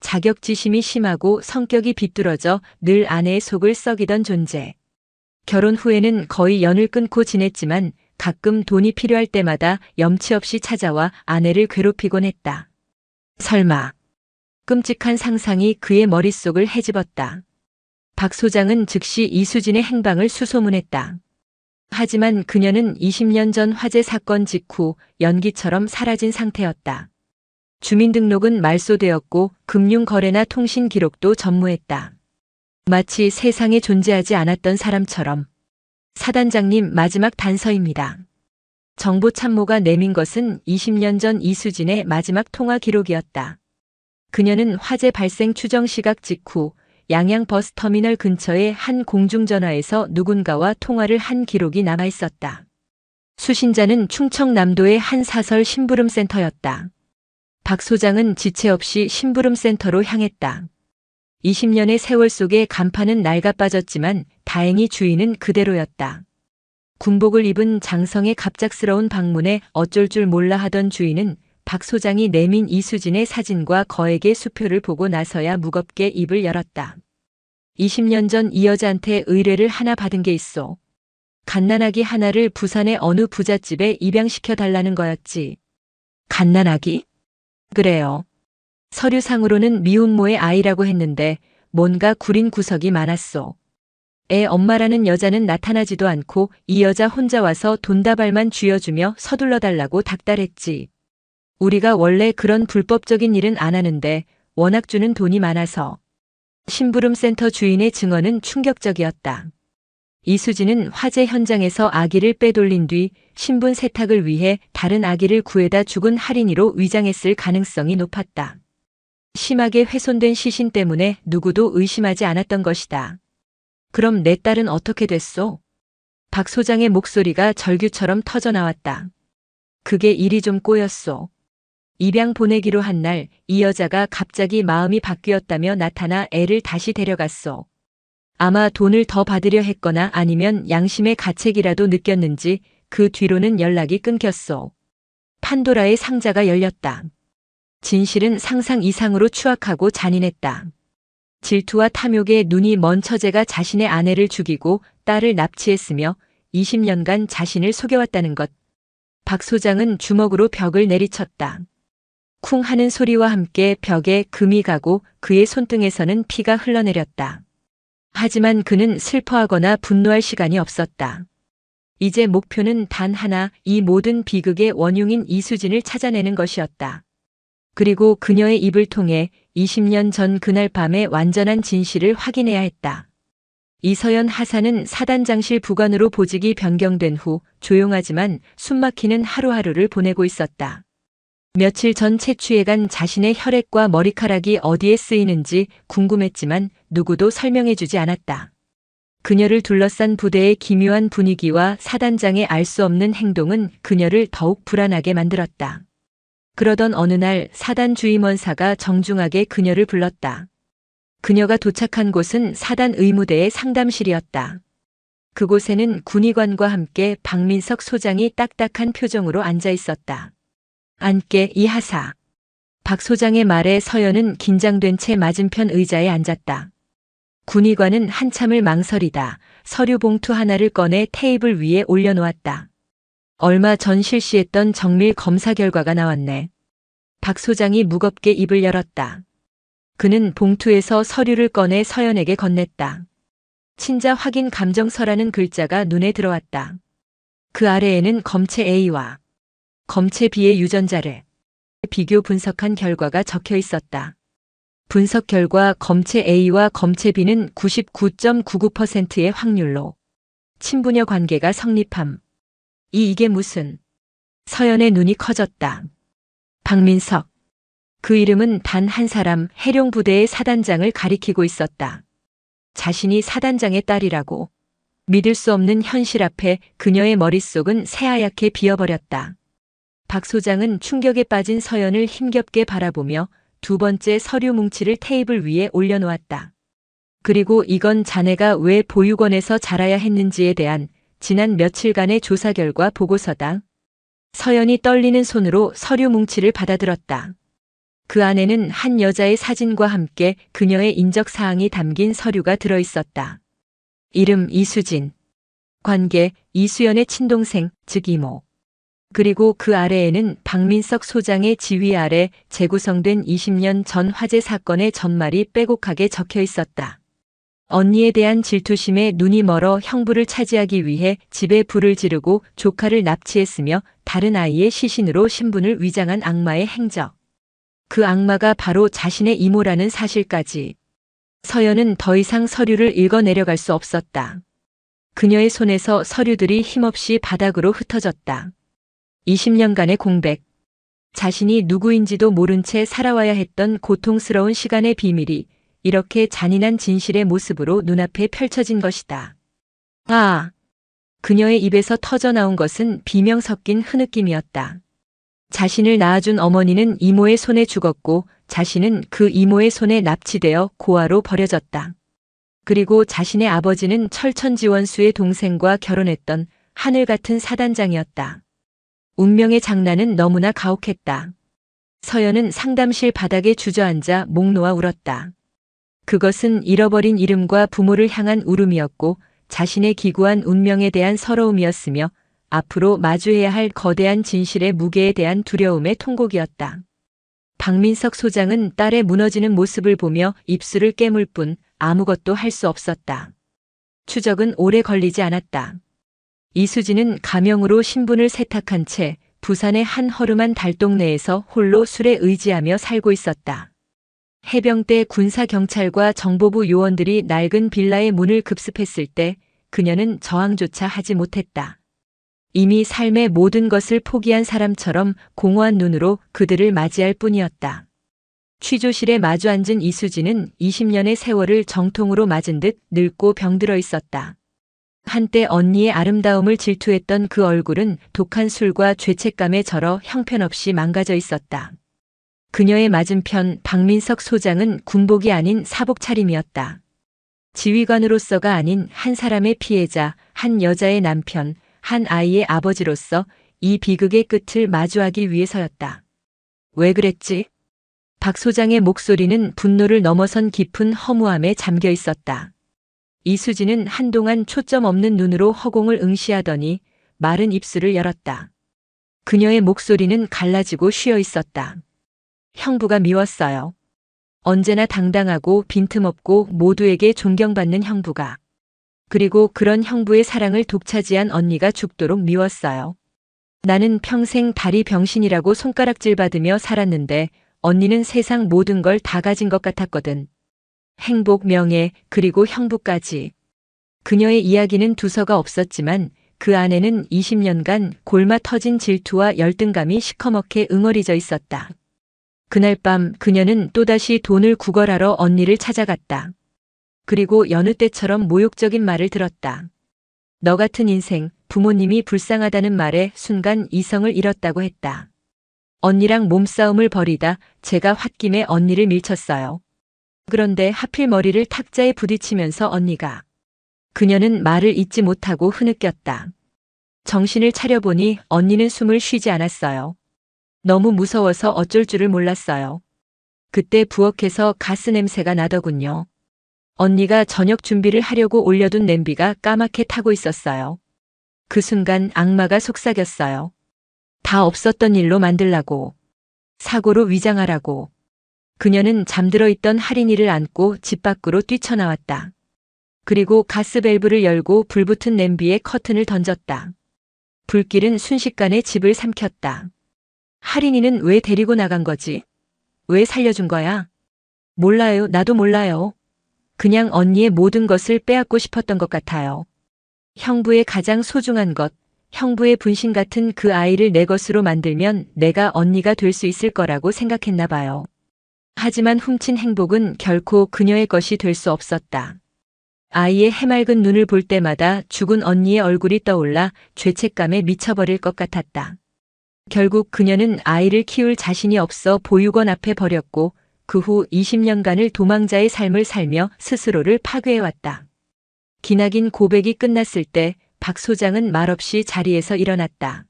자격지심이 심하고 성격이 비뚤어져 늘 아내의 속을 썩이던 존재. 결혼 후에는 거의 연을 끊고 지냈지만 가끔 돈이 필요할 때마다 염치 없이 찾아와 아내를 괴롭히곤 했다. 설마. 끔찍한 상상이 그의 머릿속을 헤집었다. 박 소장은 즉시 이수진의 행방을 수소문했다. 하지만 그녀는 20년 전 화재 사건 직후 연기처럼 사라진 상태였다. 주민등록은 말소되었고 금융거래나 통신 기록도 전무했다. 마치 세상에 존재하지 않았던 사람처럼. 사단장님, 마지막 단서입니다. 정보참모가 내민 것은 20년 전 이수진의 마지막 통화 기록이었다. 그녀는 화재 발생 추정 시각 직후 양양 버스터미널 근처의 한 공중전화에서 누군가와 통화를 한 기록이 남아 있었다. 수신자는 충청남도의 한 사설 심부름센터였다. 박 소장은 지체 없이 심부름센터로 향했다. 20년의 세월 속에 간판은 낡아 빠졌지만 다행히 주인은 그대로였다. 군복을 입은 장성의 갑작스러운 방문에 어쩔 줄 몰라 하던 주인은 박 소장이 내민 이수진의 사진과 거액의 수표를 보고 나서야 무겁게 입을 열었다. 20년 전 이 여자한테 의뢰를 하나 받은 게 있어. 갓난아기 하나를 부산의 어느 부잣집에 입양시켜 달라는 거였지. 갓난아기? 그래요. 서류상으로는 미혼모의 아이라고 했는데 뭔가 구린 구석이 많았어. 애 엄마라는 여자는 나타나지도 않고 이 여자 혼자 와서 돈다발만 쥐어주며 서둘러 달라고 닥달했지. 우리가 원래 그런 불법적인 일은 안 하는데 워낙 주는 돈이 많아서. 심부름센터 주인의 증언은 충격적이었다. 이수진은 화재 현장에서 아기를 빼돌린 뒤 신분 세탁을 위해 다른 아기를 구해다 죽은 할인이로 위장했을 가능성이 높았다. 심하게 훼손된 시신 때문에 누구도 의심하지 않았던 것이다. 그럼 내 딸은 어떻게 됐소? 박 소장의 목소리가 절규처럼 터져나왔다. 그게 일이 좀 꼬였소. 입양 보내기로 한 날 이 여자가 갑자기 마음이 바뀌었다며 나타나 애를 다시 데려갔소. 아마 돈을 더 받으려 했거나 아니면 양심의 가책이라도 느꼈는지 그 뒤로는 연락이 끊겼소. 판도라의 상자가 열렸다. 진실은 상상 이상으로 추악하고 잔인했다. 질투와 탐욕에 눈이 먼 처제가 자신의 아내를 죽이고 딸을 납치했으며 20년간 자신을 속여왔다는 것. 박 소장은 주먹으로 벽을 내리쳤다. 쿵 하는 소리와 함께 벽에 금이 가고 그의 손등에서는 피가 흘러내렸다. 하지만 그는 슬퍼하거나 분노할 시간이 없었다. 이제 목표는 단 하나, 이 모든 비극의 원흉인 이수진을 찾아내는 것이었다. 그리고 그녀의 입을 통해 20년 전 그날 밤의 완전한 진실을 확인해야 했다. 이서연 하사는 사단장실 부관으로 보직이 변경된 후 조용하지만 숨막히는 하루하루를 보내고 있었다. 며칠 전 채취해간 자신의 혈액과 머리카락이 어디에 쓰이는지 궁금했지만 누구도 설명해주지 않았다. 그녀를 둘러싼 부대의 기묘한 분위기와 사단장의 알 수 없는 행동은 그녀를 더욱 불안하게 만들었다. 그러던 어느 날 사단 주임원사가 정중하게 그녀를 불렀다. 그녀가 도착한 곳은 사단 의무대의 상담실이었다. 그곳에는 군의관과 함께 박민석 소장이 딱딱한 표정으로 앉아 있었다. 앉게 이 하사. 박 소장의 말에 서연은 긴장된 채 맞은편 의자에 앉았다. 군의관은 한참을 망설이다 서류 봉투 하나를 꺼내 테이블 위에 올려놓았다. 얼마 전 실시했던 정밀 검사 결과가 나왔네. 박 소장이 무겁게 입을 열었다. 그는 봉투에서 서류를 꺼내 서연에게 건넸다. 친자 확인 감정서라는 글자가 눈에 들어왔다. 그 아래에는 검체 A와 검체 B의 유전자를 비교 분석한 결과가 적혀 있었다. 분석 결과 검체 A와 검체 B는 99.99%의 확률로 친부녀 관계가 성립함. 이게 무슨? 서연의 눈이 커졌다. 박민석. 그 이름은 단 한 사람 해룡부대의 사단장을 가리키고 있었다. 자신이 사단장의 딸이라고. 믿을 수 없는 현실 앞에 그녀의 머릿속은 새하얗게 비어버렸다. 박 소장은 충격에 빠진 서연을 힘겹게 바라보며 두 번째 서류 뭉치를 테이블 위에 올려놓았다. 그리고 이건 자네가 왜 보육원에서 자라야 했는지에 대한 지난 며칠간의 조사 결과 보고서다. 서연이 떨리는 손으로 서류 뭉치를 받아들었다. 그 안에는 한 여자의 사진과 함께 그녀의 인적사항이 담긴 서류가 들어있었다. 이름 이수진. 관계 이수연의 친동생, 즉 이모. 그리고 그 아래에는 박민석 소장의 지휘 아래 재구성된 20년 전 화재 사건의 전말이 빼곡하게 적혀 있었다. 언니에 대한 질투심에 눈이 멀어 형부를 차지하기 위해 집에 불을 지르고 조카를 납치했으며 다른 아이의 시신으로 신분을 위장한 악마의 행적. 그 악마가 바로 자신의 이모라는 사실까지. 서연은 더 이상 서류를 읽어 내려갈 수 없었다. 그녀의 손에서 서류들이 힘없이 바닥으로 흩어졌다. 20년간의 공백. 자신이 누구인지도 모른 채 살아와야 했던 고통스러운 시간의 비밀이 이렇게 잔인한 진실의 모습으로 눈앞에 펼쳐진 것이다. 아! 그녀의 입에서 터져나온 것은 비명 섞인 흐느낌이었다. 자신을 낳아준 어머니는 이모의 손에 죽었고 자신은 그 이모의 손에 납치되어 고아로 버려졌다. 그리고 자신의 아버지는 철천지원수의 동생과 결혼했던 하늘 같은 사단장이었다. 운명의 장난은 너무나 가혹했다. 서연은 상담실 바닥에 주저앉아 목 놓아 울었다. 그것은 잃어버린 이름과 부모를 향한 울음이었고 자신의 기구한 운명에 대한 서러움이었으며 앞으로 마주해야 할 거대한 진실의 무게에 대한 두려움의 통곡이었다. 박민석 소장은 딸의 무너지는 모습을 보며 입술을 깨물 뿐 아무것도 할 수 없었다. 추적은 오래 걸리지 않았다. 이수진은 가명으로 신분을 세탁한 채 부산의 한 허름한 달동네에서 홀로 술에 의지하며 살고 있었다. 해병대 군사경찰과 정보부 요원들이 낡은 빌라의 문을 급습했을 때 그녀는 저항조차 하지 못했다. 이미 삶의 모든 것을 포기한 사람처럼 공허한 눈으로 그들을 맞이할 뿐이었다. 취조실에 마주 앉은 이수진은 20년의 세월을 정통으로 맞은 듯 늙고 병들어 있었다. 한때 언니의 아름다움을 질투했던 그 얼굴은 독한 술과 죄책감에 절어 형편없이 망가져 있었다. 그녀의 맞은편 박민석 소장은 군복이 아닌 사복 차림이었다. 지휘관으로서가 아닌 한 사람의 피해자, 한 여자의 남편, 한 아이의 아버지로서 이 비극의 끝을 마주하기 위해서였다. 왜 그랬지? 박 소장의 목소리는 분노를 넘어선 깊은 허무함에 잠겨 있었다. 이수진은 한동안 초점 없는 눈으로 허공을 응시하더니 마른 입술을 열었다. 그녀의 목소리는 갈라지고 쉬어 있었다. 형부가 미웠어요. 언제나 당당하고 빈틈없고 모두에게 존경받는 형부가. 그리고 그런 형부의 사랑을 독차지한 언니가 죽도록 미웠어요. 나는 평생 다리 병신이라고 손가락질 받으며 살았는데 언니는 세상 모든 걸 다 가진 것 같았거든. 행복, 명예, 그리고 형부까지. 그녀의 이야기는 두서가 없었지만 그 안에는 20년간 골마 터진 질투와 열등감이 시커멓게 응어리져 있었다. 그날 밤 그녀는 또다시 돈을 구걸하러 언니를 찾아갔다. 그리고 여느 때처럼 모욕적인 말을 들었다. 너 같은 인생, 부모님이 불쌍하다는 말에 순간 이성을 잃었다고 했다. 언니랑 몸싸움을 벌이다 제가 홧김에 언니를 밀쳤어요. 그런데 하필 머리를 탁자에 부딪히면서 언니가. 그녀는 말을 잇지 못하고 흐느꼈다. 정신을 차려보니 언니는 숨을 쉬지 않았어요. 너무 무서워서 어쩔 줄을 몰랐어요. 그때 부엌에서 가스 냄새가 나더군요. 언니가 저녁 준비를 하려고 올려둔 냄비가 까맣게 타고 있었어요. 그 순간 악마가 속삭였어요. 다 없었던 일로 만들라고. 사고로 위장하라고. 그녀는 잠들어 있던 할인이를 안고 집 밖으로 뛰쳐나왔다. 그리고 가스 밸브를 열고 불붙은 냄비에 커튼을 던졌다. 불길은 순식간에 집을 삼켰다. 할인이는 왜 데리고 나간 거지? 왜 살려준 거야? 몰라요. 나도 몰라요. 그냥 언니의 모든 것을 빼앗고 싶었던 것 같아요. 형부의 가장 소중한 것, 형부의 분신 같은 그 아이를 내 것으로 만들면 내가 언니가 될 수 있을 거라고 생각했나 봐요. 하지만 훔친 행복은 결코 그녀의 것이 될 수 없었다. 아이의 해맑은 눈을 볼 때마다 죽은 언니의 얼굴이 떠올라 죄책감에 미쳐버릴 것 같았다. 결국 그녀는 아이를 키울 자신이 없어 보육원 앞에 버렸고 그 후 20년간을 도망자의 삶을 살며 스스로를 파괴해왔다. 기나긴 고백이 끝났을 때 박 소장은 말없이 자리에서 일어났다.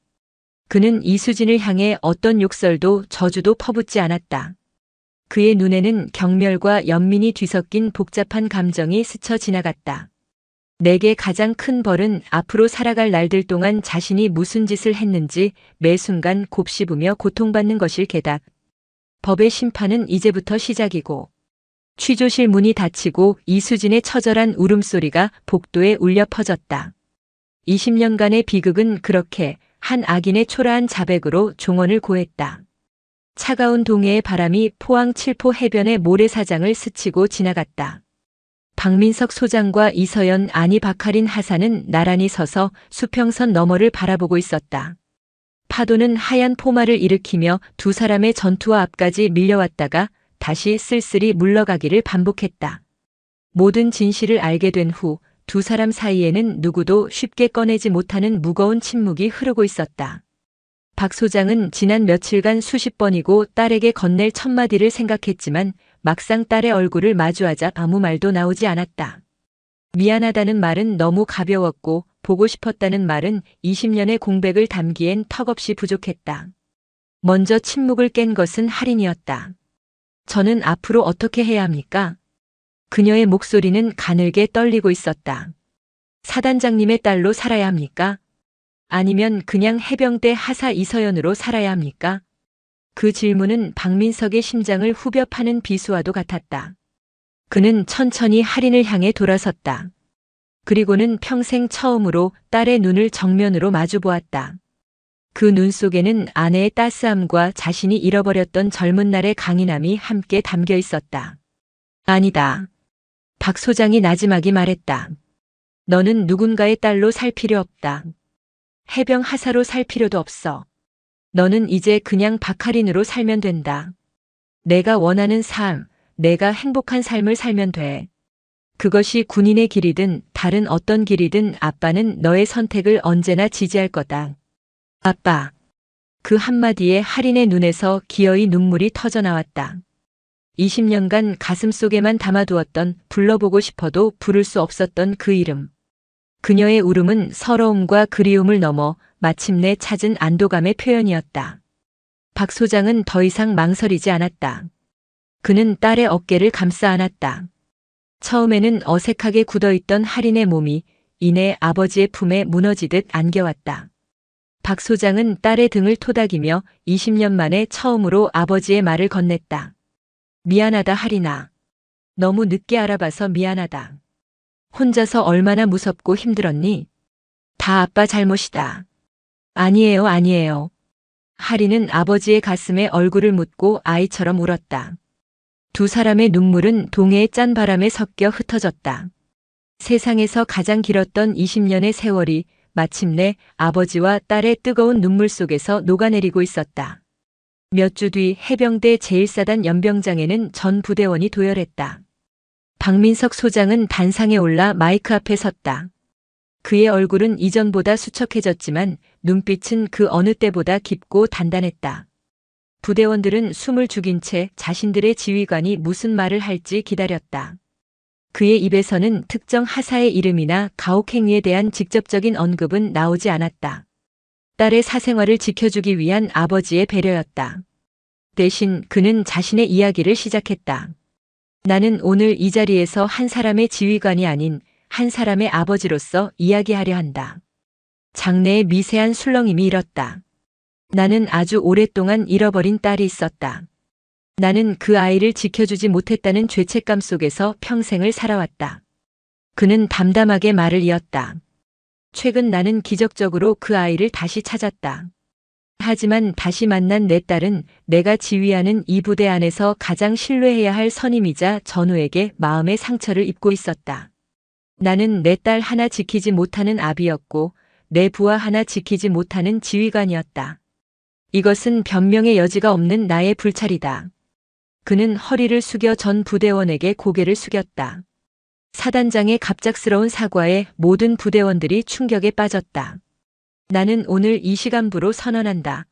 그는 이수진을 향해 어떤 욕설도 저주도 퍼붓지 않았다. 그의 눈에는 경멸과 연민이 뒤섞인 복잡한 감정이 스쳐 지나갔다. 내게 가장 큰 벌은 앞으로 살아갈 날들 동안 자신이 무슨 짓을 했는지 매 순간 곱씹으며 고통받는 것일 게다. 법의 심판은 이제부터 시작이고. 취조실 문이 닫히고 이수진의 처절한 울음소리가 복도에 울려 퍼졌다. 20년간의 비극은 그렇게 한 악인의 초라한 자백으로 종언을 고했다. 차가운 동해의 바람이 포항 칠포 해변의 모래사장을 스치고 지나갔다. 박민석 소장과 이서연, 아니 박하린 하사는 나란히 서서 수평선 너머를 바라보고 있었다. 파도는 하얀 포마를 일으키며 두 사람의 전투와 앞까지 밀려왔다가 다시 쓸쓸히 물러가기를 반복했다. 모든 진실을 알게 된 후 두 사람 사이에는 누구도 쉽게 꺼내지 못하는 무거운 침묵이 흐르고 있었다. 박 소장은 지난 며칠간 수십 번이고 딸에게 건넬 첫마디를 생각했지만 막상 딸의 얼굴을 마주하자 아무 말도 나오지 않았다. 미안하다는 말은 너무 가벼웠고 보고 싶었다는 말은 20년의 공백을 담기엔 턱없이 부족했다. 먼저 침묵을 깬 것은 할인이었다. 저는 앞으로 어떻게 해야 합니까? 그녀의 목소리는 가늘게 떨리고 있었다. 사단장님의 딸로 살아야 합니까? 아니면 그냥 해병대 하사 이서연으로 살아야 합니까? 그 질문은 박민석의 심장을 후벼 파는 비수와도 같았다. 그는 천천히 할인을 향해 돌아섰다. 그리고는 평생 처음으로 딸의 눈을 정면으로 마주 보았다. 그 눈 속에는 아내의 따스함과 자신이 잃어버렸던 젊은 날의 강인함이 함께 담겨 있었다. 아니다. 박 소장이 나지막이 말했다. 너는 누군가의 딸로 살 필요 없다. 해병 하사로 살 필요도 없어. 너는 이제 그냥 박하린으로 살면 된다. 내가 원하는 삶, 내가 행복한 삶을 살면 돼. 그것이 군인의 길이든 다른 어떤 길이든 아빠는 너의 선택을 언제나 지지할 거다. 아빠. 그 한마디에 할인의 눈에서 기어이 눈물이 터져 나왔다. 20년간 가슴속에만 담아두었던 불러보고 싶어도 부를 수 없었던 그 이름. 그녀의 울음은 서러움과 그리움을 넘어 마침내 찾은 안도감의 표현이었다. 박 소장은 더 이상 망설이지 않았다. 그는 딸의 어깨를 감싸 안았다. 처음에는 어색하게 굳어있던 할인의 몸이 이내 아버지의 품에 무너지듯 안겨왔다. 박 소장은 딸의 등을 토닥이며 20년 만에 처음으로 아버지의 말을 건넸다. 미안하다 할인아. 너무 늦게 알아봐서 미안하다. 혼자서 얼마나 무섭고 힘들었니? 다 아빠 잘못이다. 아니에요, 아니에요. 할인은 아버지의 가슴에 얼굴을 묻고 아이처럼 울었다. 두 사람의 눈물은 동해의 짠 바람에 섞여 흩어졌다. 세상에서 가장 길었던 20년의 세월이 마침내 아버지와 딸의 뜨거운 눈물 속에서 녹아내리고 있었다. 몇 주 뒤 해병대 제1사단 연병장에는 전 부대원이 도열했다. 박민석 소장은 단상에 올라 마이크 앞에 섰다. 그의 얼굴은 이전보다 수척해졌지만 눈빛은 그 어느 때보다 깊고 단단했다. 부대원들은 숨을 죽인 채 자신들의 지휘관이 무슨 말을 할지 기다렸다. 그의 입에서는 특정 하사의 이름이나 가혹행위에 대한 직접적인 언급은 나오지 않았다. 딸의 사생활을 지켜주기 위한 아버지의 배려였다. 대신 그는 자신의 이야기를 시작했다. 나는 오늘 이 자리에서 한 사람의 지휘관이 아닌 한 사람의 아버지로서 이야기하려 한다. 장래의 미세한 술렁임이 일었다. 나는 아주 오랫동안 잃어버린 딸이 있었다. 나는 그 아이를 지켜주지 못했다는 죄책감 속에서 평생을 살아왔다. 그는 담담하게 말을 이었다. 최근 나는 기적적으로 그 아이를 다시 찾았다. 하지만 다시 만난 내 딸은 내가 지휘하는 이 부대 안에서 가장 신뢰해야 할 선임이자 전우에게 마음의 상처를 입고 있었다. 나는 내 딸 하나 지키지 못하는 아비였고 내 부하 하나 지키지 못하는 지휘관이었다. 이것은 변명의 여지가 없는 나의 불찰이다. 그는 허리를 숙여 전 부대원에게 고개를 숙였다. 사단장의 갑작스러운 사과에 모든 부대원들이 충격에 빠졌다. 나는 오늘 이 시간부로 선언한다.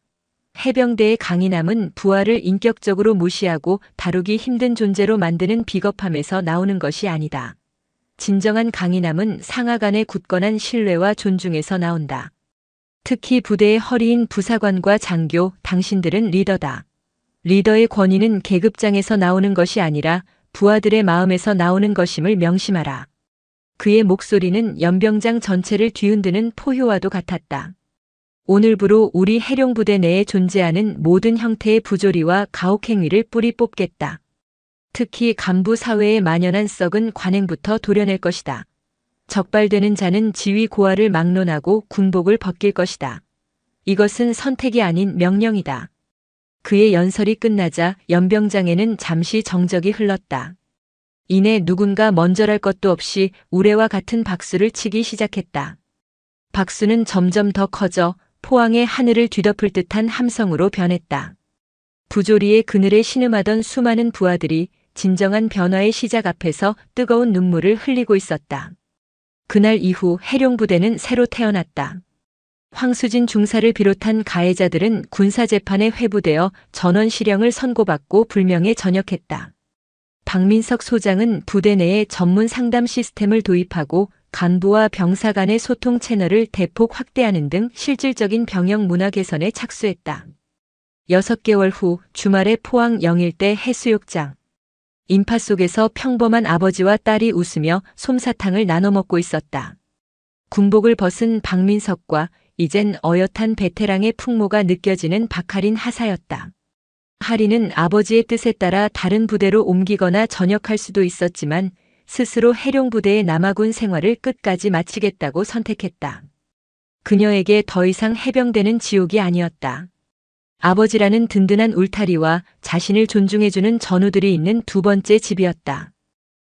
해병대의 강인함은 부하를 인격적으로 무시하고 다루기 힘든 존재로 만드는 비겁함에서 나오는 것이 아니다. 진정한 강인함은 상하 간의 굳건한 신뢰와 존중에서 나온다. 특히 부대의 허리인 부사관과 장교, 당신들은 리더다. 리더의 권위는 계급장에서 나오는 것이 아니라 부하들의 마음에서 나오는 것임을 명심하라. 그의 목소리는 연병장 전체를 뒤흔드는 포효와도 같았다. 오늘부로 우리 해룡부대 내에 존재하는 모든 형태의 부조리와 가혹행위를 뿌리 뽑겠다. 특히 간부 사회에 만연한 썩은 관행부터 도려낼 것이다. 적발되는 자는 지휘 고하를 막론하고 군복을 벗길 것이다. 이것은 선택이 아닌 명령이다. 그의 연설이 끝나자 연병장에는 잠시 정적이 흘렀다. 이내 누군가 먼저랄 것도 없이 우레와 같은 박수를 치기 시작했다. 박수는 점점 더 커져 포항의 하늘을 뒤덮을 듯한 함성으로 변했다. 부조리의 그늘에 신음하던 수많은 부하들이 진정한 변화의 시작 앞에서 뜨거운 눈물을 흘리고 있었다. 그날 이후 해룡부대는 새로 태어났다. 황수진 중사를 비롯한 가해자들은 군사재판에 회부되어 전원 실형을 선고받고 불명예 전역했다. 박민석 소장은 부대 내에 전문 상담 시스템을 도입하고 간부와 병사 간의 소통 채널을 대폭 확대하는 등 실질적인 병역 문화 개선에 착수했다. 6개월 후 주말에 포항 영일대 해수욕장. 인파 속에서 평범한 아버지와 딸이 웃으며 솜사탕을 나눠 먹고 있었다. 군복을 벗은 박민석과 이젠 어엿한 베테랑의 풍모가 느껴지는 박하린 하사였다. 하린은 아버지의 뜻에 따라 다른 부대로 옮기거나 전역할 수도 있었지만 스스로 해룡부대의 남아군 생활을 끝까지 마치겠다고 선택했다. 그녀에게 더 이상 해병대는 지옥이 아니었다. 아버지라는 든든한 울타리와 자신을 존중해주는 전우들이 있는 두 번째 집이었다.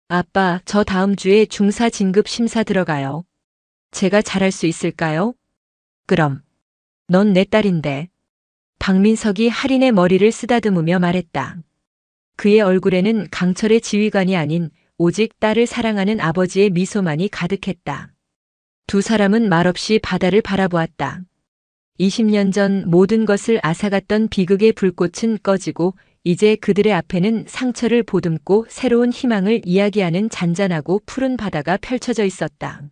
아빠, 저 다음 주에 중사 진급 심사 들어가요. 제가 잘할 수 있을까요? 그럼. 넌 내 딸인데. 박민석이 하린의 머리를 쓰다듬으며 말했다. 그의 얼굴에는 강철의 지휘관이 아닌 오직 딸을 사랑하는 아버지의 미소만이 가득했다. 두 사람은 말없이 바다를 바라보았다. 20년 전 모든 것을 앗아갔던 비극의 불꽃은 꺼지고 이제 그들의 앞에는 상처를 보듬고 새로운 희망을 이야기하는 잔잔하고 푸른 바다가 펼쳐져 있었다.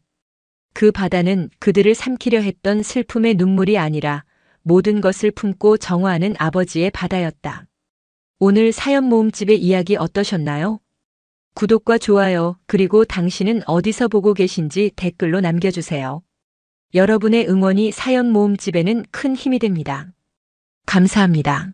그 바다는 그들을 삼키려 했던 슬픔의 눈물이 아니라 모든 것을 품고 정화하는 아버지의 바다였다. 오늘 사연 모음집의 이야기 어떠셨나요? 구독과 좋아요, 그리고 당신은 어디서 보고 계신지 댓글로 남겨주세요. 여러분의 응원이 사연 모음집에는 큰 힘이 됩니다. 감사합니다.